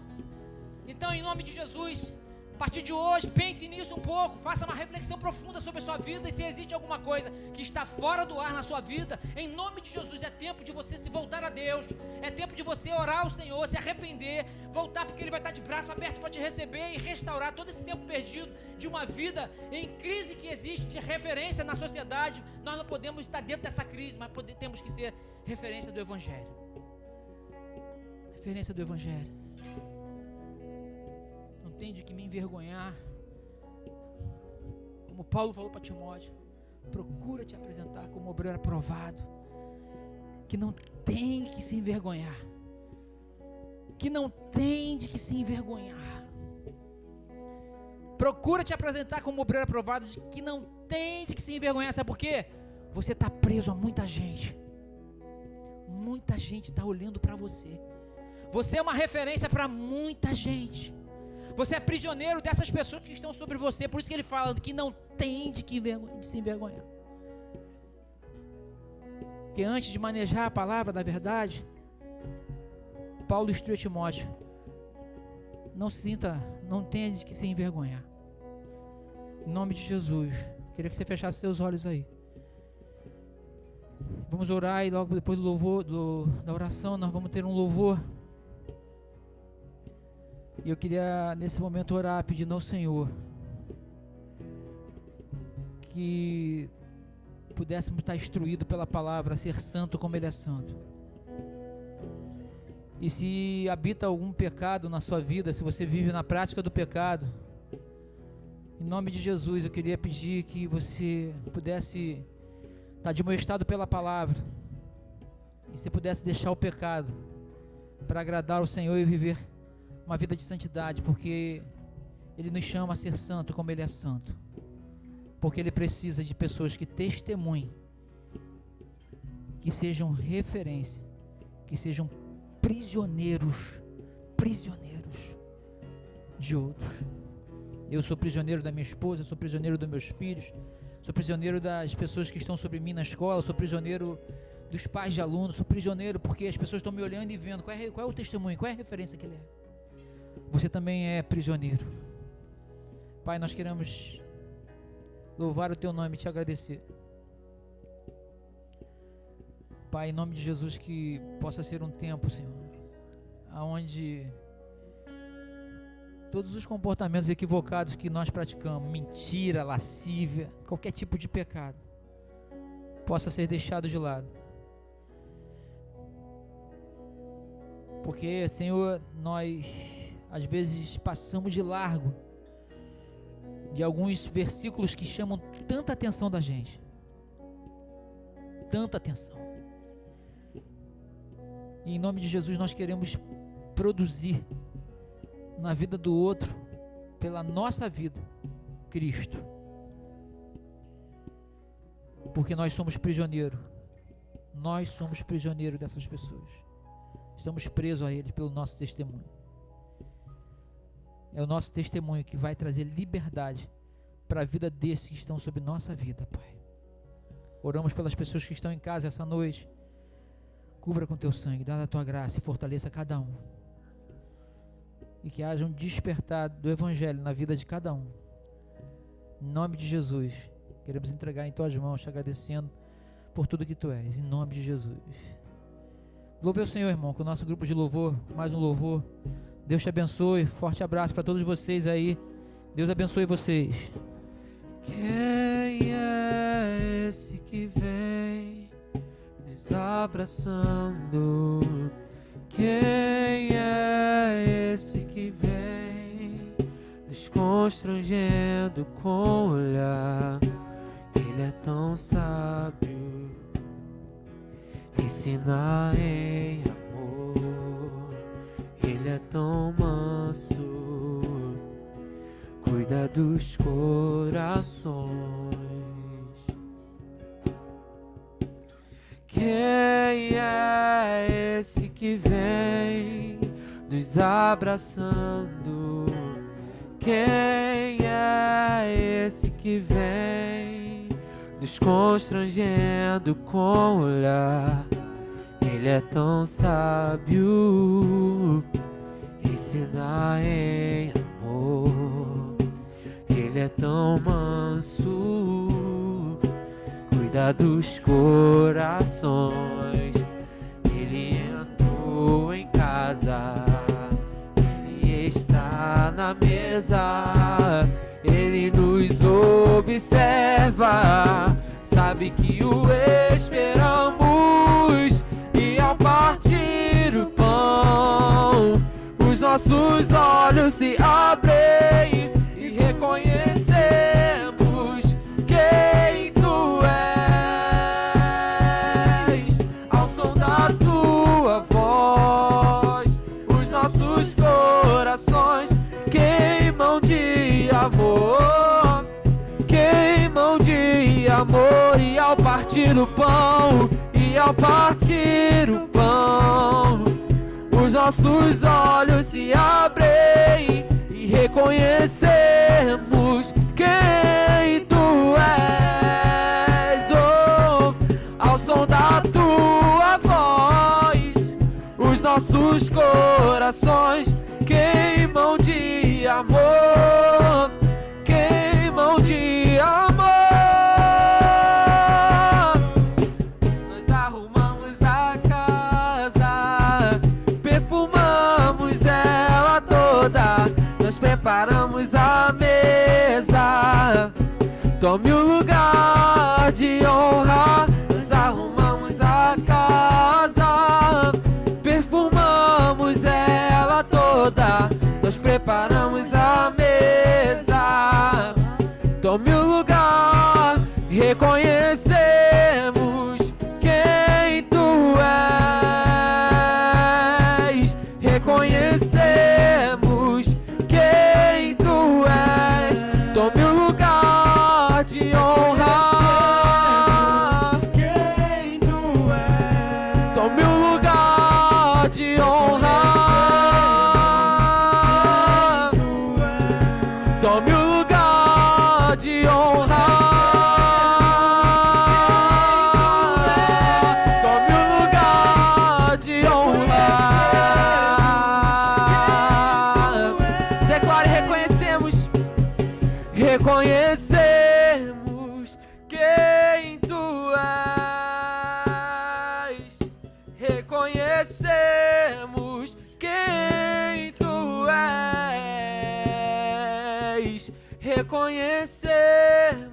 Então, em nome de Jesus, a partir de hoje, pense nisso um pouco, faça uma reflexão profunda sobre a sua vida. E se existe alguma coisa que está fora do ar na sua vida, em nome de Jesus, é tempo de você se voltar a Deus. É tempo de você orar ao Senhor, se arrepender, voltar, porque Ele vai estar de braço aberto para te receber e restaurar todo esse tempo perdido de uma vida em crise que existe de referência na sociedade. Nós não podemos estar dentro dessa crise, mas temos que ser referência do Evangelho. Referência do Evangelho. Não tem de que me envergonhar. Como Paulo falou para Timóteo, procura te apresentar como obreiro aprovado, que não tem que se envergonhar, que não tem de que se envergonhar. Procura te apresentar como obreiro aprovado, que não tem de que se envergonhar. Sabe por quê? Você está preso a muita gente. Muita gente está olhando para você. Você é uma referência para muita gente. Você é prisioneiro dessas pessoas que estão sobre você. Por isso que ele fala que não tem de que se envergonhar. Porque antes de manejar a palavra da verdade, Paulo instrui Timóteo: não tenha de que se envergonhar. Em nome de Jesus, queria que você fechasse seus olhos aí. Vamos orar, e logo depois do louvor, da oração, nós vamos ter um louvor. E eu queria nesse momento orar, pedindo ao Senhor que pudéssemos estar instruídos pela palavra, ser santo como Ele é santo. E se habita algum pecado na sua vida, se você vive na prática do pecado, em nome de Jesus eu queria pedir que você pudesse estar admoestado pela palavra, e você pudesse deixar o pecado para agradar ao Senhor e viver uma vida de santidade, porque Ele nos chama a ser santo como Ele é santo, porque Ele precisa de pessoas que testemunhem, que sejam referência, que sejam prisioneiros de outros. Eu sou prisioneiro da minha esposa, sou prisioneiro dos meus filhos, sou prisioneiro das pessoas que estão sobre mim na escola, sou prisioneiro dos pais de alunos, sou prisioneiro porque as pessoas estão me olhando e vendo qual é o testemunho, qual é a referência que ele é. Você também é prisioneiro. Pai, nós queremos louvar o Teu nome e Te agradecer. Pai, em nome de Jesus, que possa ser um tempo, Senhor, onde todos os comportamentos equivocados que nós praticamos, mentira, lascívia, qualquer tipo de pecado, possa ser deixado de lado. Porque, Senhor, nós às vezes passamos de largo de alguns versículos que chamam tanta atenção da gente. Tanta atenção. E em nome de Jesus nós queremos produzir na vida do outro, pela nossa vida, Cristo. Porque nós somos prisioneiros. Nós somos prisioneiros dessas pessoas. Estamos presos a eles pelo nosso testemunho. É o nosso testemunho que vai trazer liberdade para a vida desses que estão sob nossa vida, Pai. Oramos pelas pessoas que estão em casa essa noite. Cubra com teu sangue, dá a tua graça e fortaleça cada um. E que haja um despertar do Evangelho na vida de cada um. Em nome de Jesus, queremos entregar em tuas mãos, te agradecendo por tudo que tu és, em nome de Jesus. Louve ao Senhor, irmão, com o nosso grupo de louvor, mais um louvor. Deus te abençoe, forte abraço para todos vocês aí. Deus abençoe vocês. Quem é esse que vem nos abraçando? Quem é esse que vem nos constrangendo com o olhar? Ele é tão sábio, ensina em amor. Ele é tão manso, cuida dos corações. Quem é esse que vem nos abraçando? Quem é esse que vem nos constrangendo com o olhar? Ele é tão sábio, ensina em amor. Ele é tão manso, cuida dos corações. Ele entrou em casa, ele está na mesa, ele nos observa, sabe que o esperamos. E ao partir o pão, os nossos olhos se abrem e reconhecemos quem tu és. Ao som da tua voz, os nossos corações queimam de amor, queimam de amor. E ao partir o pão, e ao partir o pão, os nossos olhos se abrem e reconhecemos quem tu és. Oh, ao som da tua voz, os nossos corações queimam de amor, queimam de amor. Nós arrumamos a casa, perfumamos ela toda, nós preparamos a mesa. Tome o lugar de honra. Nós arrumamos a casa, perfumamos ela toda, nós preparamos a mesa. Tome o lugar, reconhecemos quem tu és, reconhecemos quem tu és. Tome o lugar de honra. Quem tu és. Tome o lugar de honra. Tome o lugar de honra. Tome o lugar de honra. Declare: reconhecemos, reconhecemos quem tu és, reconhecemos quem tu és, reconhecemos